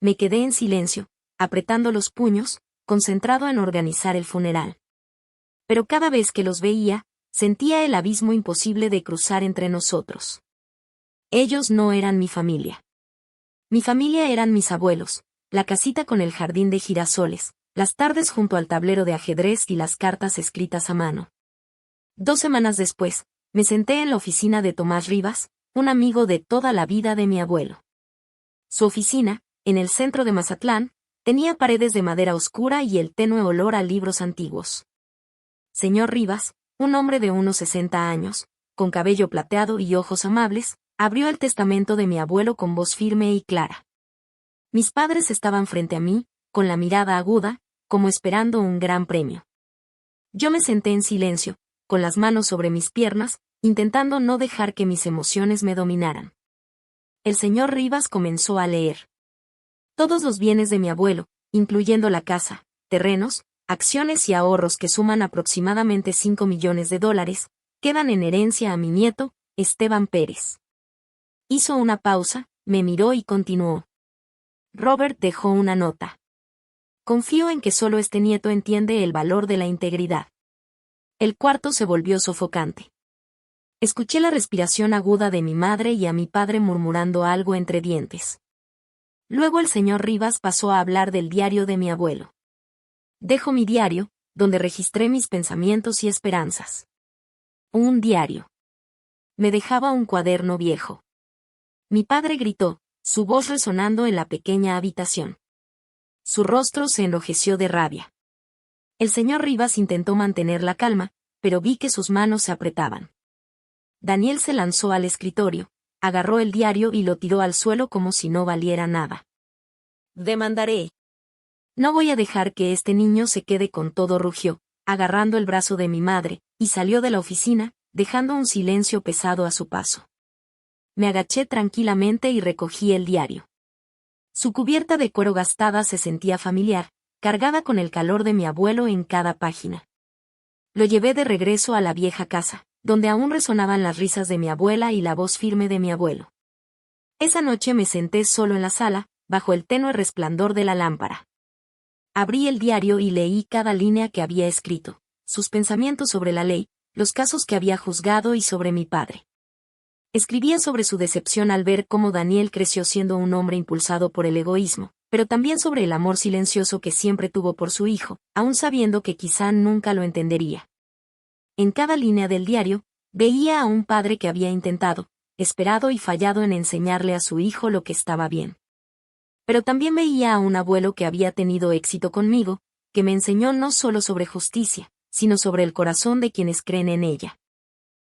Me quedé en silencio, apretando los puños, concentrado en organizar el funeral. Pero cada vez que los veía, sentía el abismo imposible de cruzar entre nosotros. Ellos no eran mi familia. Mi familia eran mis abuelos, la casita con el jardín de girasoles, las tardes junto al tablero de ajedrez y las cartas escritas a mano. 2 semanas después, me senté en la oficina de Tomás Rivas, un amigo de toda la vida de mi abuelo. Su oficina, en el centro de Mazatlán, Tenía paredes de madera oscura y el tenue olor a libros antiguos. Señor Rivas, un hombre de unos 60 años, con cabello plateado y ojos amables, abrió el testamento de mi abuelo con voz firme y clara. Mis padres estaban frente a mí, con la mirada aguda, como esperando un gran premio. Yo me senté en silencio, con las manos sobre mis piernas, intentando no dejar que mis emociones me dominaran. El señor Rivas comenzó a leer. Todos los bienes de mi abuelo, incluyendo la casa, terrenos, acciones y ahorros que suman aproximadamente $5 millones, quedan en herencia a mi nieto, Esteban Pérez. Hizo una pausa, me miró y continuó. Robert dejó una nota. Confío en que solo este nieto entiende el valor de la integridad. El cuarto se volvió sofocante. Escuché la respiración aguda de mi madre y a mi padre murmurando algo entre dientes. Luego el señor Rivas pasó a hablar del diario de mi abuelo. Dejo mi diario, donde registré mis pensamientos y esperanzas. Un diario. Me dejaba un cuaderno viejo. Mi padre gritó, su voz resonando en la pequeña habitación. Su rostro se enrojeció de rabia. El señor Rivas intentó mantener la calma, pero vi que sus manos se apretaban. Daniel se lanzó al escritorio, agarró el diario y lo tiró al suelo como si no valiera nada. Demandaré. No voy a dejar que este niño se quede con todo, rugió, agarrando el brazo de mi madre, y salió de la oficina, dejando un silencio pesado a su paso. Me agaché tranquilamente y recogí el diario. Su cubierta de cuero gastada se sentía familiar, cargada con el calor de mi abuelo en cada página. Lo llevé de regreso a la vieja casa, donde aún resonaban las risas de mi abuela y la voz firme de mi abuelo. Esa noche me senté solo en la sala, bajo el tenue resplandor de la lámpara. Abrí el diario y leí cada línea que había escrito, sus pensamientos sobre la ley, los casos que había juzgado y sobre mi padre. Escribía sobre su decepción al ver cómo Daniel creció siendo un hombre impulsado por el egoísmo, pero también sobre el amor silencioso que siempre tuvo por su hijo, aun sabiendo que quizá nunca lo entendería. En cada línea del diario, veía a un padre que había intentado, esperado y fallado en enseñarle a su hijo lo que estaba bien. Pero también veía a un abuelo que había tenido éxito conmigo, que me enseñó no solo sobre justicia, sino sobre el corazón de quienes creen en ella.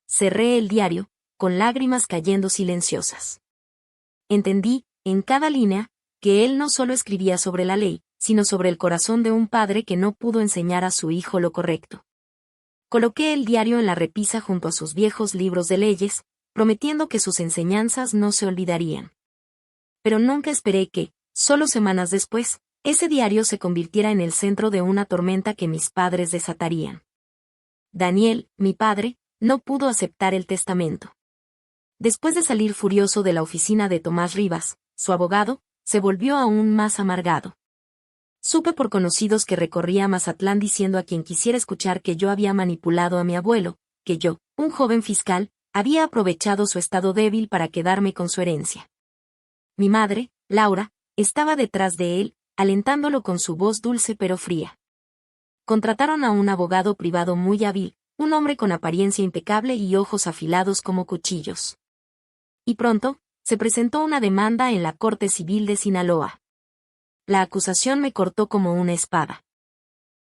Cerré el diario, con lágrimas cayendo silenciosas. Entendí, en cada línea, que él no solo escribía sobre la ley, sino sobre el corazón de un padre que no pudo enseñar a su hijo lo correcto. Coloqué el diario en la repisa junto a sus viejos libros de leyes, prometiendo que sus enseñanzas no se olvidarían. Pero nunca esperé que, solo semanas después, ese diario se convirtiera en el centro de una tormenta que mis padres desatarían. Daniel, mi padre, no pudo aceptar el testamento. Después de salir furioso de la oficina de Tomás Rivas, su abogado, se volvió aún más amargado. Supe por conocidos que recorría Mazatlán diciendo a quien quisiera escuchar que yo había manipulado a mi abuelo, que yo, un joven fiscal, había aprovechado su estado débil para quedarme con su herencia. Mi madre, Laura, estaba detrás de él, alentándolo con su voz dulce pero fría. Contrataron a un abogado privado muy hábil, un hombre con apariencia impecable y ojos afilados como cuchillos. Y pronto, se presentó una demanda en la Corte Civil de Sinaloa. La acusación me cortó como una espada.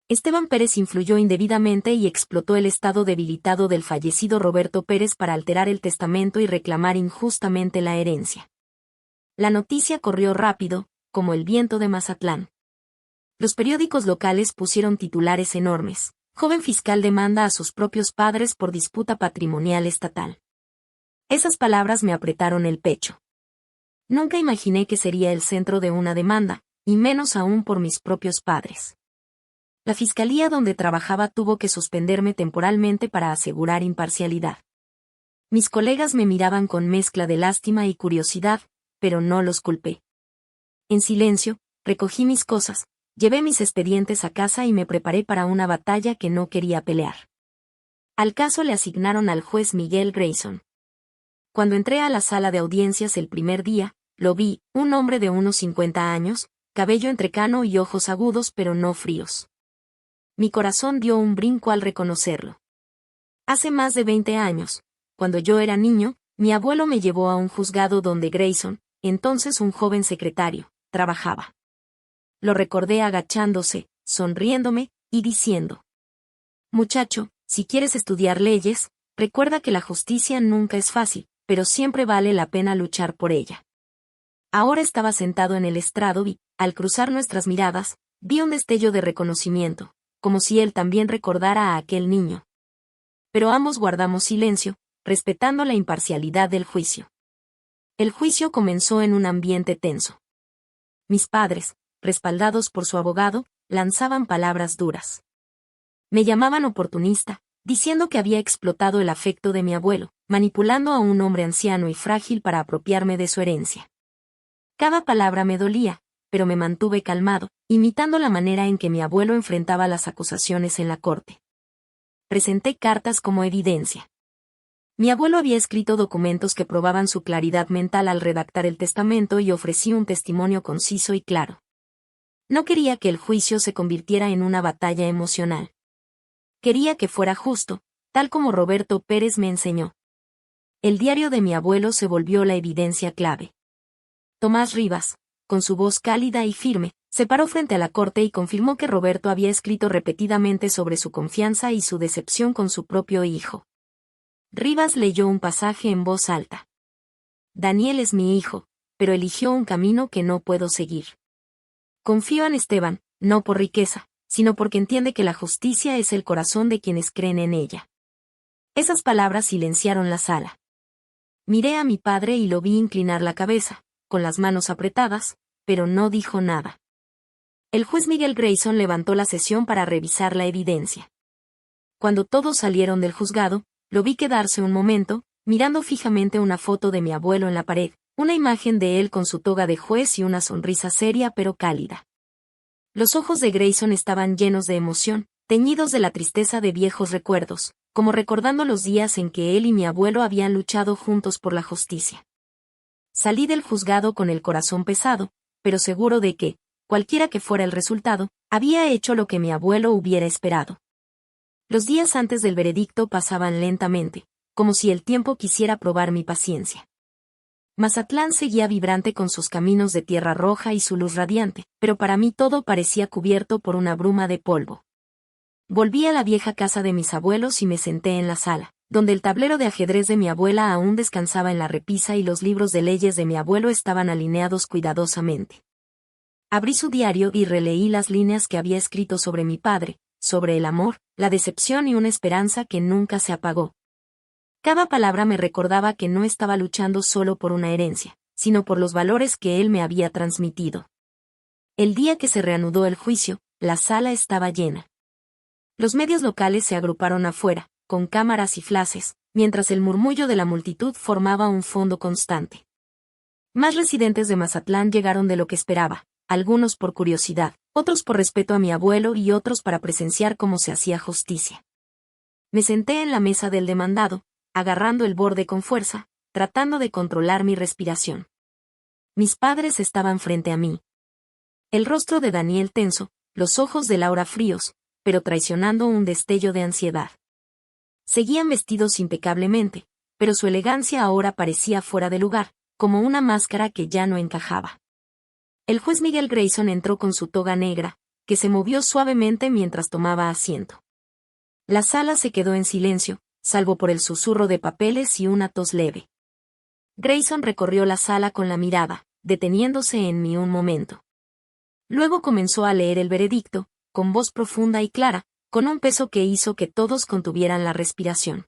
Esteban Pérez influyó indebidamente y explotó el estado debilitado del fallecido Roberto Pérez para alterar el testamento y reclamar injustamente la herencia. La noticia corrió rápido, como el viento de Mazatlán. Los periódicos locales pusieron titulares enormes: joven fiscal demanda a sus propios padres por disputa patrimonial estatal. Esas palabras me apretaron el pecho. Nunca imaginé que sería el centro de una demanda, y menos aún por mis propios padres. La fiscalía donde trabajaba tuvo que suspenderme temporalmente para asegurar imparcialidad. Mis colegas me miraban con mezcla de lástima y curiosidad, pero no los culpé. En silencio, recogí mis cosas, llevé mis expedientes a casa y me preparé para una batalla que no quería pelear. Al caso le asignaron al juez Miguel Grayson. Cuando entré a la sala de audiencias el primer día, lo vi, un hombre de unos 50 años, cabello entrecano y ojos agudos pero no fríos. Mi corazón dio un brinco al reconocerlo. Hace más de 20 años, cuando yo era niño, mi abuelo me llevó a un juzgado donde Grayson, entonces un joven secretario, trabajaba. lo recordé agachándose, sonriéndome, y diciendo: muchacho, si quieres estudiar leyes, recuerda que la justicia nunca es fácil, pero siempre vale la pena luchar por ella. Ahora estaba sentado en el estrado y, al cruzar nuestras miradas, vi un destello de reconocimiento, como si él también recordara a aquel niño. Pero ambos guardamos silencio, respetando la imparcialidad del juicio. El juicio comenzó en un ambiente tenso. Mis padres, respaldados por su abogado, lanzaban palabras duras. Me llamaban oportunista, diciendo que había explotado el afecto de mi abuelo, manipulando a un hombre anciano y frágil para apropiarme de su herencia. Cada palabra me dolía, pero me mantuve calmado, imitando la manera en que mi abuelo enfrentaba las acusaciones en la corte. Presenté cartas como evidencia. Mi abuelo había escrito documentos que probaban su claridad mental al redactar el testamento y ofrecí un testimonio conciso y claro. No quería que el juicio se convirtiera en una batalla emocional. Quería que fuera justo, tal como Roberto Pérez me enseñó. El diario de mi abuelo se volvió la evidencia clave. Tomás Rivas, con su voz cálida y firme, se paró frente a la corte y confirmó que Roberto había escrito repetidamente sobre su confianza y su decepción con su propio hijo. Rivas leyó un pasaje en voz alta. Daniel es mi hijo, pero eligió un camino que no puedo seguir. Confío en Esteban, no por riqueza, sino porque entiende que la justicia es el corazón de quienes creen en ella. Esas palabras silenciaron la sala. Miré a mi padre y lo vi inclinar la cabeza, con las manos apretadas, pero no dijo nada. El juez Miguel Grayson levantó la sesión para revisar la evidencia. Cuando todos salieron del juzgado, lo vi quedarse un momento, mirando fijamente una foto de mi abuelo en la pared, una imagen de él con su toga de juez y una sonrisa seria pero cálida. Los ojos de Grayson estaban llenos de emoción, teñidos de la tristeza de viejos recuerdos, como recordando los días en que él y mi abuelo habían luchado juntos por la justicia. Salí del juzgado con el corazón pesado, pero seguro de que, cualquiera que fuera el resultado, había hecho lo que mi abuelo hubiera esperado. Los días antes del veredicto pasaban lentamente, como si el tiempo quisiera probar mi paciencia. Mazatlán seguía vibrante con sus caminos de tierra roja y su luz radiante, pero para mí todo parecía cubierto por una bruma de polvo. Volví a la vieja casa de mis abuelos y me senté en la sala, donde el tablero de ajedrez de mi abuela aún descansaba en la repisa y los libros de leyes de mi abuelo estaban alineados cuidadosamente. Abrí su diario y releí las líneas que había escrito sobre mi padre, sobre el amor, la decepción y una esperanza que nunca se apagó. Cada palabra me recordaba que no estaba luchando solo por una herencia, sino por los valores que él me había transmitido. El día que se reanudó el juicio, la sala estaba llena. Los medios locales se agruparon afuera, con cámaras y flashes, mientras el murmullo de la multitud formaba un fondo constante. Más residentes de Mazatlán llegaron de lo que esperaba, algunos por curiosidad, otros por respeto a mi abuelo y otros para presenciar cómo se hacía justicia. Me senté en la mesa del demandado, agarrando el borde con fuerza, tratando de controlar mi respiración. Mis padres estaban frente a mí. El rostro de Daniel tenso, los ojos de Laura fríos, pero traicionando un destello de ansiedad. Seguían vestidos impecablemente, pero su elegancia ahora parecía fuera de lugar, como una máscara que ya no encajaba. El juez Miguel Grayson entró con su toga negra, que se movió suavemente mientras tomaba asiento. La sala se quedó en silencio, salvo por el susurro de papeles y una tos leve. Grayson recorrió la sala con la mirada, deteniéndose en mí un momento. Luego comenzó a leer el veredicto, con voz profunda y clara, con un peso que hizo que todos contuvieran la respiración.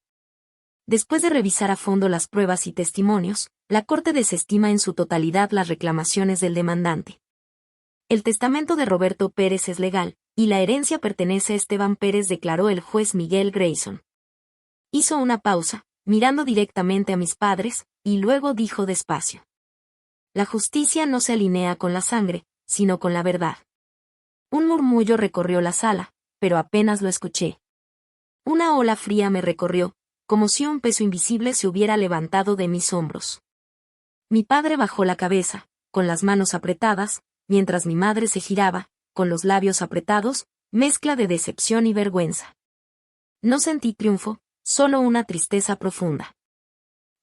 Después de revisar a fondo las pruebas y testimonios, la Corte desestima en su totalidad las reclamaciones del demandante. El testamento de Roberto Pérez es legal, y la herencia pertenece a Esteban Pérez, declaró el juez Miguel Grayson. Hizo una pausa, mirando directamente a mis padres, y luego dijo despacio: la justicia no se alinea con la sangre, sino con la verdad. Un murmullo recorrió la sala, pero apenas lo escuché. Una ola fría me recorrió, como si un peso invisible se hubiera levantado de mis hombros. Mi padre bajó la cabeza, con las manos apretadas, mientras mi madre se giraba, con los labios apretados, mezcla de decepción y vergüenza. No sentí triunfo, solo una tristeza profunda.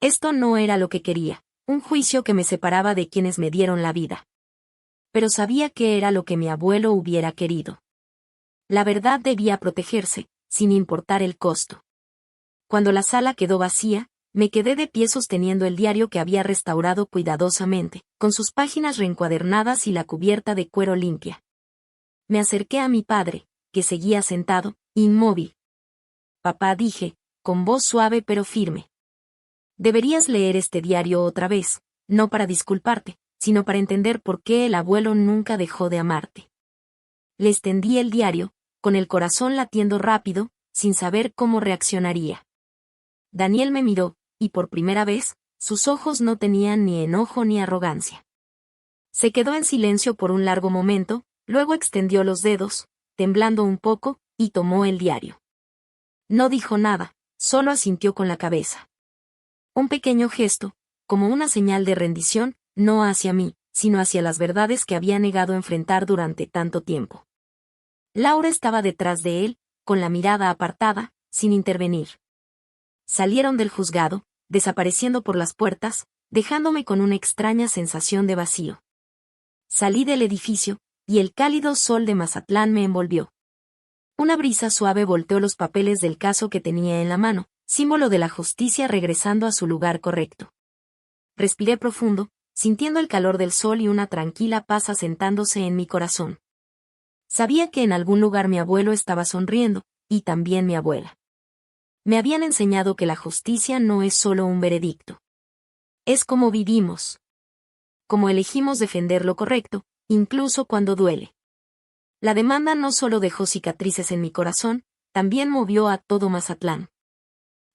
Esto no era lo que quería, un juicio que me separaba de quienes me dieron la vida. pero sabía que era lo que mi abuelo hubiera querido. La verdad debía protegerse, sin importar el costo. Cuando la sala quedó vacía, me quedé de pie sosteniendo el diario que había restaurado cuidadosamente, con sus páginas reencuadernadas y la cubierta de cuero limpia. Me acerqué a mi padre, que seguía sentado, inmóvil. Papá, dije, con voz suave pero firme. Deberías leer este diario otra vez, no para disculparte, sino para entender por qué el abuelo nunca dejó de amarte. Le extendí el diario, con el corazón latiendo rápido, sin saber cómo reaccionaría. Daniel me miró, y por primera vez, sus ojos no tenían ni enojo ni arrogancia. Se quedó en silencio por un largo momento, luego extendió los dedos, temblando un poco, y tomó el diario. No dijo nada, solo asintió con la cabeza. Un pequeño gesto, como una señal de rendición, no hacia mí, sino hacia las verdades que había negado enfrentar durante tanto tiempo. Laura estaba detrás de él, con la mirada apartada, sin intervenir. Salieron del juzgado, desapareciendo por las puertas, dejándome con una extraña sensación de vacío. Salí del edificio, y el cálido sol de Mazatlán me envolvió. Una brisa suave volteó los papeles del caso que tenía en la mano, símbolo de la justicia regresando a su lugar correcto. Respiré profundo, sintiendo el calor del sol y una tranquila paz asentándose en mi corazón. Sabía que en algún lugar mi abuelo estaba sonriendo, y también mi abuela. Me habían enseñado que la justicia no es solo un veredicto. Es como vivimos. Como elegimos defender lo correcto, incluso cuando duele. La demanda no solo dejó cicatrices en mi corazón, también movió a todo Mazatlán.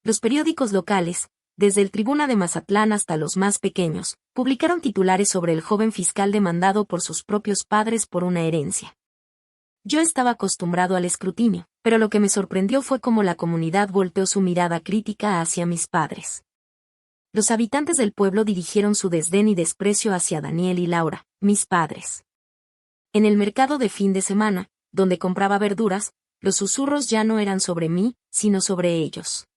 Los periódicos locales, desde el Tribuna de Mazatlán hasta los más pequeños, publicaron titulares sobre el joven fiscal demandado por sus propios padres por una herencia. Yo estaba acostumbrado al escrutinio, pero lo que me sorprendió fue cómo la comunidad volteó su mirada crítica hacia mis padres. Los habitantes del pueblo dirigieron su desdén y desprecio hacia Daniel y Laura, mis padres. En el mercado de fin de semana, donde compraba verduras, los susurros ya no eran sobre mí, sino sobre ellos.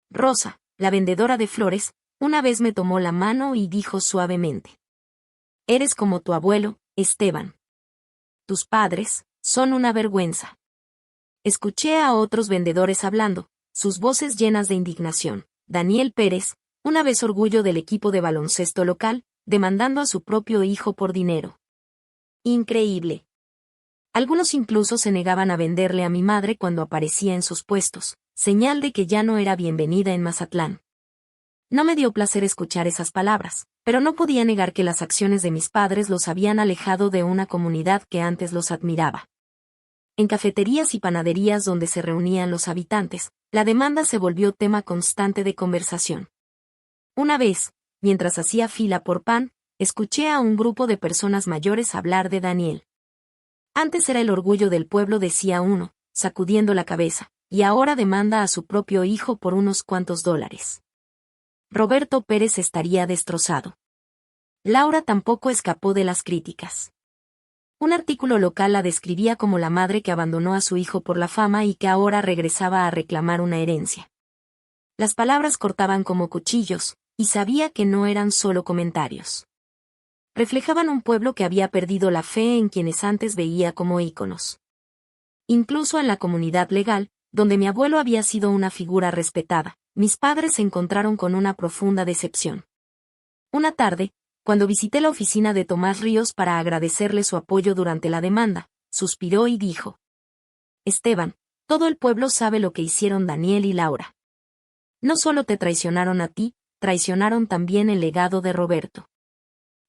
Rosa, la vendedora de flores, una vez me tomó la mano y dijo suavemente: «Eres como tu abuelo, Esteban. Tus padres son una vergüenza». Escuché a otros vendedores hablando, sus voces llenas de indignación. Daniel Pérez, una vez orgullo del equipo de baloncesto local, demandando a su propio hijo por dinero. Increíble. Algunos incluso se negaban a venderle a mi madre cuando aparecía en sus puestos, señal de que ya no era bienvenida en Mazatlán. No me dio placer escuchar esas palabras, pero no podía negar que las acciones de mis padres los habían alejado de una comunidad que antes los admiraba. En cafeterías y panaderías donde se reunían los habitantes, la demanda se volvió tema constante de conversación. Una vez, mientras hacía fila por pan, escuché a un grupo de personas mayores hablar de Daniel. Antes era el orgullo del pueblo, decía uno, sacudiendo la cabeza, y ahora demanda a su propio hijo por unos cuantos dólares. Roberto Pérez estaría destrozado. Laura tampoco escapó de las críticas. Un artículo local la describía como la madre que abandonó a su hijo por la fama y que ahora regresaba a reclamar una herencia. Las palabras cortaban como cuchillos, y sabía que no eran solo comentarios. Reflejaban un pueblo que había perdido la fe en quienes antes veía como íconos. Incluso en la comunidad legal, donde mi abuelo había sido una figura respetada, mis padres se encontraron con una profunda decepción. Una tarde, cuando visité la oficina de Tomás Ríos para agradecerle su apoyo durante la demanda, suspiró y dijo: «Esteban, todo el pueblo sabe lo que hicieron Daniel y Laura. No solo te traicionaron a ti, traicionaron también el legado de Roberto».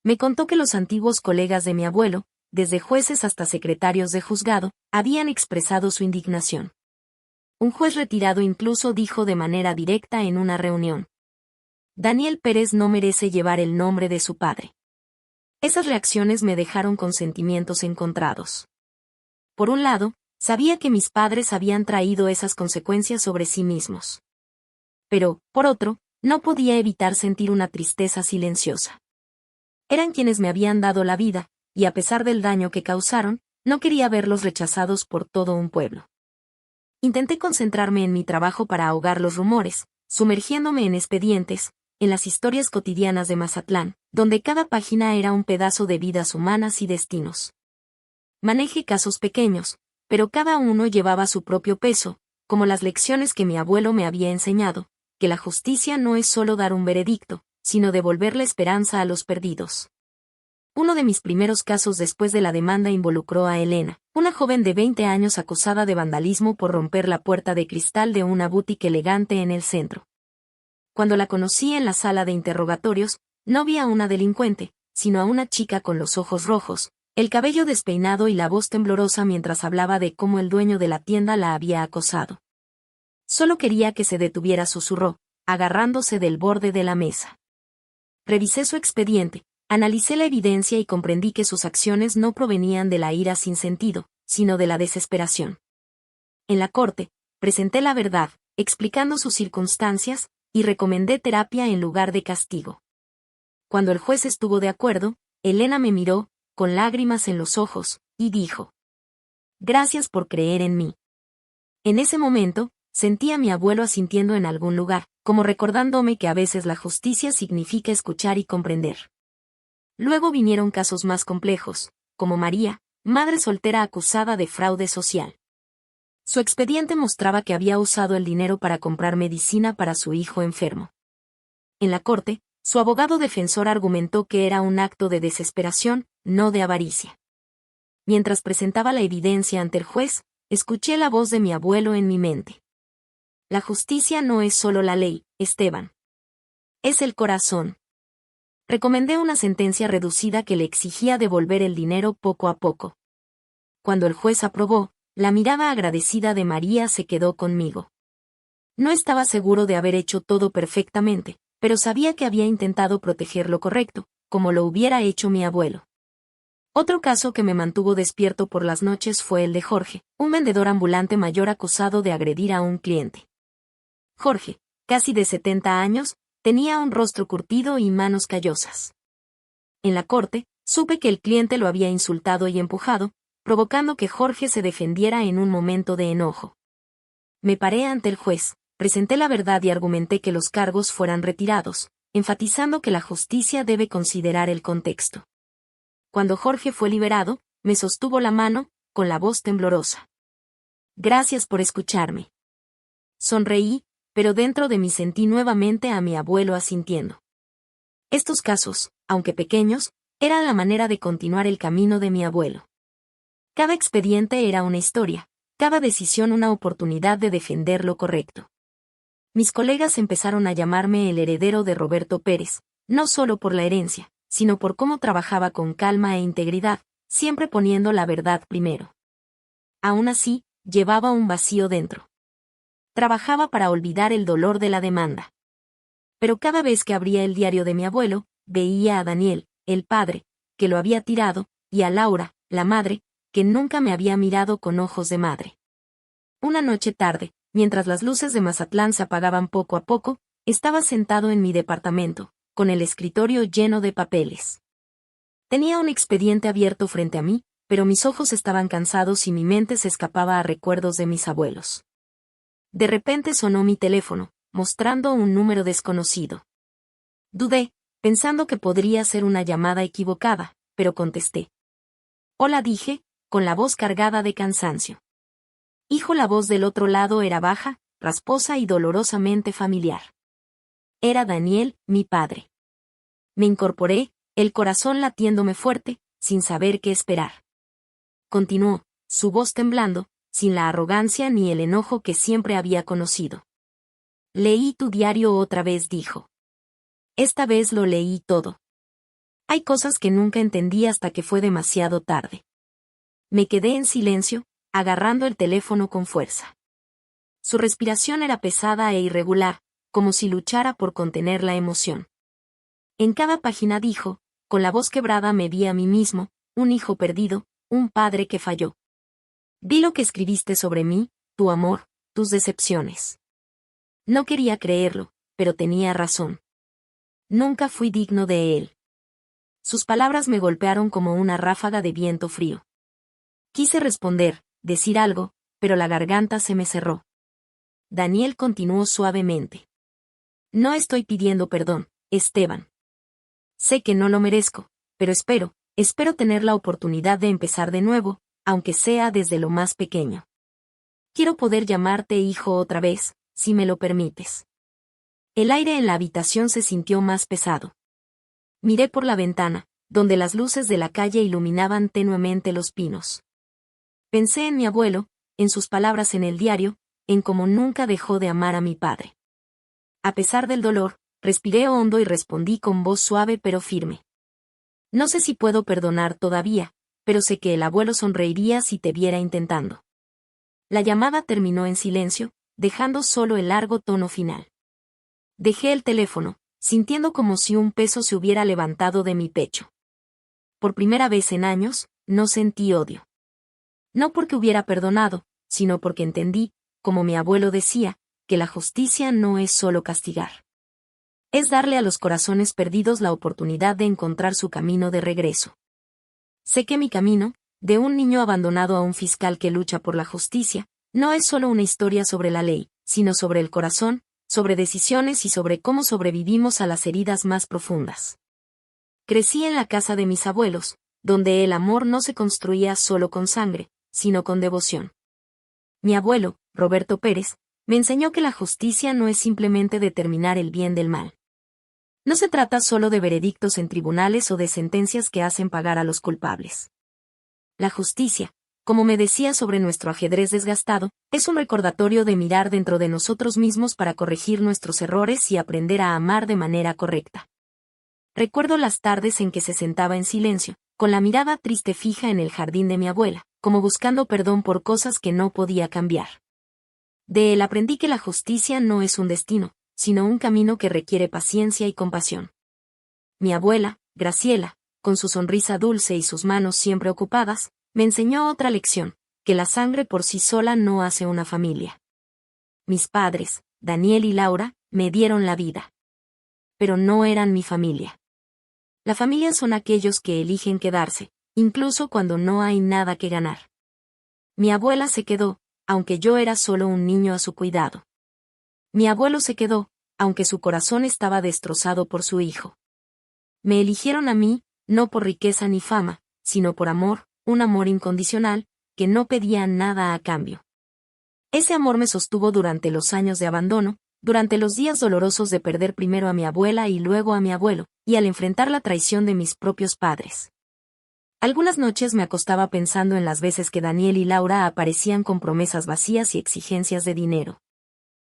Me contó que los antiguos colegas de mi abuelo, desde jueces hasta secretarios de juzgado, habían expresado su indignación. Un juez retirado incluso dijo de manera directa en una reunión: «Daniel Pérez no merece llevar el nombre de su padre». Esas reacciones me dejaron con sentimientos encontrados. Por un lado, sabía que mis padres habían traído esas consecuencias sobre sí mismos. Pero, por otro, no podía evitar sentir una tristeza silenciosa. Eran quienes me habían dado la vida, y a pesar del daño que causaron, no quería verlos rechazados por todo un pueblo. Intenté concentrarme en mi trabajo para ahogar los rumores, sumergiéndome en expedientes, en las historias cotidianas de Mazatlán, donde cada página era un pedazo de vidas humanas y destinos. Manejé casos pequeños, pero cada uno llevaba su propio peso, como las lecciones que mi abuelo me había enseñado, que la justicia no es solo dar un veredicto, sino devolver la esperanza a los perdidos. Uno de mis primeros casos después de la demanda involucró a Elena, una joven de 20 años acusada de vandalismo por romper la puerta de cristal de una boutique elegante en el centro. Cuando la conocí en la sala de interrogatorios, no vi a una delincuente, sino a una chica con los ojos rojos, el cabello despeinado y la voz temblorosa mientras hablaba de cómo el dueño de la tienda la había acosado. Solo quería que se detuviera, susurró, agarrándose del borde de la mesa. Revisé su expediente, analicé la evidencia y comprendí que sus acciones no provenían de la ira sin sentido, sino de la desesperación. En la corte, presenté la verdad, explicando sus circunstancias, y recomendé terapia en lugar de castigo. Cuando el juez estuvo de acuerdo, Elena me miró, con lágrimas en los ojos, y dijo: «Gracias por creer en mí». En ese momento, sentí a mi abuelo asintiendo en algún lugar, como recordándome que a veces la justicia significa escuchar y comprender. Luego vinieron casos más complejos, como María, madre soltera acusada de fraude social. Su expediente mostraba que había usado el dinero para comprar medicina para su hijo enfermo. En la corte, su abogado defensor argumentó que era un acto de desesperación, no de avaricia. Mientras presentaba la evidencia ante el juez, escuché la voz de mi abuelo en mi mente. La justicia no es solo la ley, Esteban. Es el corazón. Recomendé una sentencia reducida que le exigía devolver el dinero poco a poco. Cuando el juez aprobó, la mirada agradecida de María se quedó conmigo. No estaba seguro de haber hecho todo perfectamente, pero sabía que había intentado proteger lo correcto, como lo hubiera hecho mi abuelo. Otro caso que me mantuvo despierto por las noches fue el de Jorge, un vendedor ambulante mayor acusado de agredir a un cliente. Jorge, casi de 70 años, tenía un rostro curtido y manos callosas. En la corte, supe que el cliente lo había insultado y empujado, provocando que Jorge se defendiera en un momento de enojo. Me paré ante el juez, presenté la verdad y argumenté que los cargos fueran retirados, enfatizando que la justicia debe considerar el contexto. Cuando Jorge fue liberado, me sostuvo la mano, con la voz temblorosa. «Gracias por escucharme». Sonreí, pero dentro de mí sentí nuevamente a mi abuelo asintiendo. Estos casos, aunque pequeños, eran la manera de continuar el camino de mi abuelo. Cada expediente era una historia, cada decisión una oportunidad de defender lo correcto. Mis colegas empezaron a llamarme el heredero de Roberto Pérez, no solo por la herencia, sino por cómo trabajaba con calma e integridad, siempre poniendo la verdad primero. Aún así, llevaba un vacío dentro. Trabajaba para olvidar el dolor de la demanda. Pero cada vez que abría el diario de mi abuelo, veía a Daniel, el padre, que lo había tirado, y a Laura, la madre, que nunca me había mirado con ojos de madre. Una noche tarde, mientras las luces de Mazatlán se apagaban poco a poco, estaba sentado en mi departamento, con el escritorio lleno de papeles. Tenía un expediente abierto frente a mí, pero mis ojos estaban cansados y mi mente se escapaba a recuerdos de mis abuelos. De repente sonó mi teléfono, mostrando un número desconocido. Dudé, pensando que podría ser una llamada equivocada, pero contesté. «Hola», dije, con la voz cargada de cansancio. Hijo, la voz del otro lado era baja, rasposa y dolorosamente familiar. Era Daniel, mi padre. Me incorporé, el corazón latiéndome fuerte, sin saber qué esperar. Continuó, su voz temblando, sin la arrogancia ni el enojo que siempre había conocido. «Leí tu diario otra vez», dijo. Esta vez lo leí todo. Hay cosas que nunca entendí hasta que fue demasiado tarde. Me quedé en silencio, agarrando el teléfono con fuerza. Su respiración era pesada e irregular, como si luchara por contener la emoción. En cada página dijo, con la voz quebrada: «Me vi a mí mismo, un hijo perdido, un padre que falló. Vi lo que escribiste sobre mí, tu amor, tus decepciones». No quería creerlo, pero tenía razón. Nunca fui digno de él. Sus palabras me golpearon como una ráfaga de viento frío. Quise responder, decir algo, pero la garganta se me cerró. Daniel continuó suavemente. «No estoy pidiendo perdón, Esteban. Sé que no lo merezco, pero espero tener la oportunidad de empezar de nuevo, aunque sea desde lo más pequeño. Quiero poder llamarte hijo otra vez, si me lo permites. El aire en la habitación se sintió más pesado. Miré por la ventana, donde las luces de la calle iluminaban tenuemente los pinos. Pensé en mi abuelo, en sus palabras en el diario, en cómo nunca dejó de amar a mi padre. A pesar del dolor, respiré hondo y respondí con voz suave pero firme. No sé si puedo perdonar todavía, pero sé que el abuelo sonreiría si te viera intentando. La llamada terminó en silencio, dejando solo el largo tono final. Dejé el teléfono, sintiendo como si un peso se hubiera levantado de mi pecho. Por primera vez en años, no sentí odio. No porque hubiera perdonado, sino porque entendí, como mi abuelo decía, que la justicia no es solo castigar. Es darle a los corazones perdidos la oportunidad de encontrar su camino de regreso. Sé que mi camino, de un niño abandonado a un fiscal que lucha por la justicia, no es solo una historia sobre la ley, sino sobre el corazón, sobre decisiones y sobre cómo sobrevivimos a las heridas más profundas. Crecí en la casa de mis abuelos, donde el amor no se construía solo con sangre, sino con devoción. Mi abuelo, Roberto Pérez, me enseñó que la justicia no es simplemente determinar el bien del mal. No se trata solo de veredictos en tribunales o de sentencias que hacen pagar a los culpables. La justicia, como me decía sobre nuestro ajedrez desgastado, es un recordatorio de mirar dentro de nosotros mismos para corregir nuestros errores y aprender a amar de manera correcta. Recuerdo las tardes en que se sentaba en silencio, con la mirada triste fija en el jardín de mi abuela, como buscando perdón por cosas que no podía cambiar. De él aprendí que la justicia no es un destino, sino un camino que requiere paciencia y compasión. Mi abuela, Graciela, con su sonrisa dulce y sus manos siempre ocupadas, me enseñó otra lección, que la sangre por sí sola no hace una familia. Mis padres, Daniel y Laura, me dieron la vida. Pero no eran mi familia. La familia son aquellos que eligen quedarse, incluso cuando no hay nada que ganar. Mi abuela se quedó, aunque yo era solo un niño a su cuidado. Mi abuelo se quedó, aunque su corazón estaba destrozado por su hijo. Me eligieron a mí, no por riqueza ni fama, sino por amor, un amor incondicional, que no pedía nada a cambio. Ese amor me sostuvo durante los años de abandono, durante los días dolorosos de perder primero a mi abuela y luego a mi abuelo, y al enfrentar la traición de mis propios padres. Algunas noches me acostaba pensando en las veces que Daniel y Laura aparecían con promesas vacías y exigencias de dinero.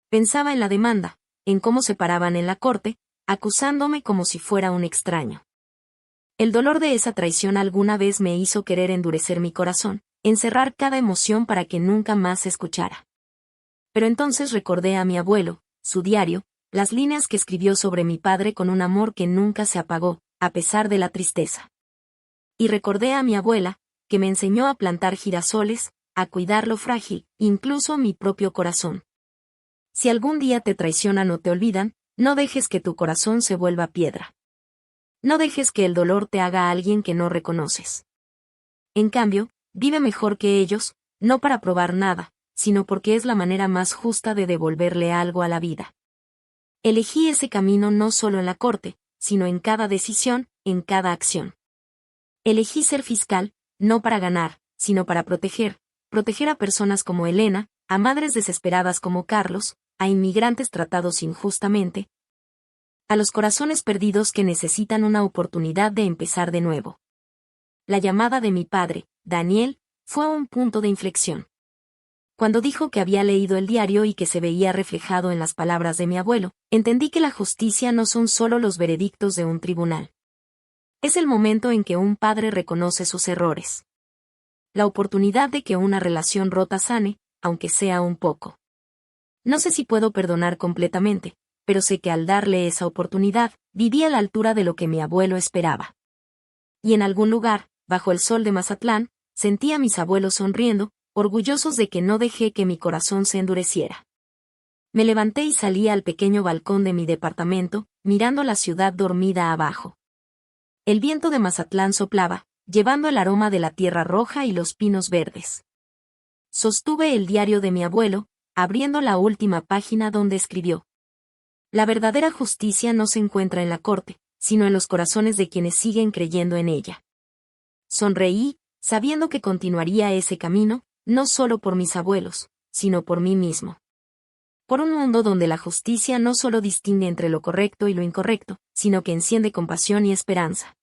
Pensaba en la demanda, en cómo se paraban en la corte, acusándome como si fuera un extraño. El dolor de esa traición alguna vez me hizo querer endurecer mi corazón, encerrar cada emoción para que nunca más se escuchara. Pero entonces recordé a mi abuelo, su diario, las líneas que escribió sobre mi padre con un amor que nunca se apagó, a pesar de la tristeza. Y recordé a mi abuela, que me enseñó a plantar girasoles, a cuidar lo frágil, incluso mi propio corazón. Si algún día te traicionan o te olvidan, no dejes que tu corazón se vuelva piedra. No dejes que el dolor te haga a alguien que no reconoces. En cambio, vive mejor que ellos, no para probar nada, sino porque es la manera más justa de devolverle algo a la vida. Elegí ese camino no solo en la corte, sino en cada decisión, en cada acción. Elegí ser fiscal, no para ganar, sino para proteger a personas como Elena, a madres desesperadas como Carlos, a inmigrantes tratados injustamente, a los corazones perdidos que necesitan una oportunidad de empezar de nuevo. La llamada de mi padre, Daniel, fue un punto de inflexión. Cuando dijo que había leído el diario y que se veía reflejado en las palabras de mi abuelo, entendí que la justicia no son solo los veredictos de un tribunal. Es el momento en que un padre reconoce sus errores. La oportunidad de que una relación rota sane, aunque sea un poco. No sé si puedo perdonar completamente, pero sé que al darle esa oportunidad, viví a la altura de lo que mi abuelo esperaba. Y en algún lugar, bajo el sol de Mazatlán, sentí a mis abuelos sonriendo, orgullosos de que no dejé que mi corazón se endureciera. Me levanté y salí al pequeño balcón de mi departamento, mirando la ciudad dormida abajo. El viento de Mazatlán soplaba, llevando el aroma de la tierra roja y los pinos verdes. Sostuve el diario de mi abuelo, abriendo la última página donde escribió: La verdadera justicia no se encuentra en la corte, sino en los corazones de quienes siguen creyendo en ella. Sonreí, sabiendo que continuaría ese camino, no solo por mis abuelos, sino por mí mismo. Por un mundo donde la justicia no solo distingue entre lo correcto y lo incorrecto, sino que enciende compasión y esperanza.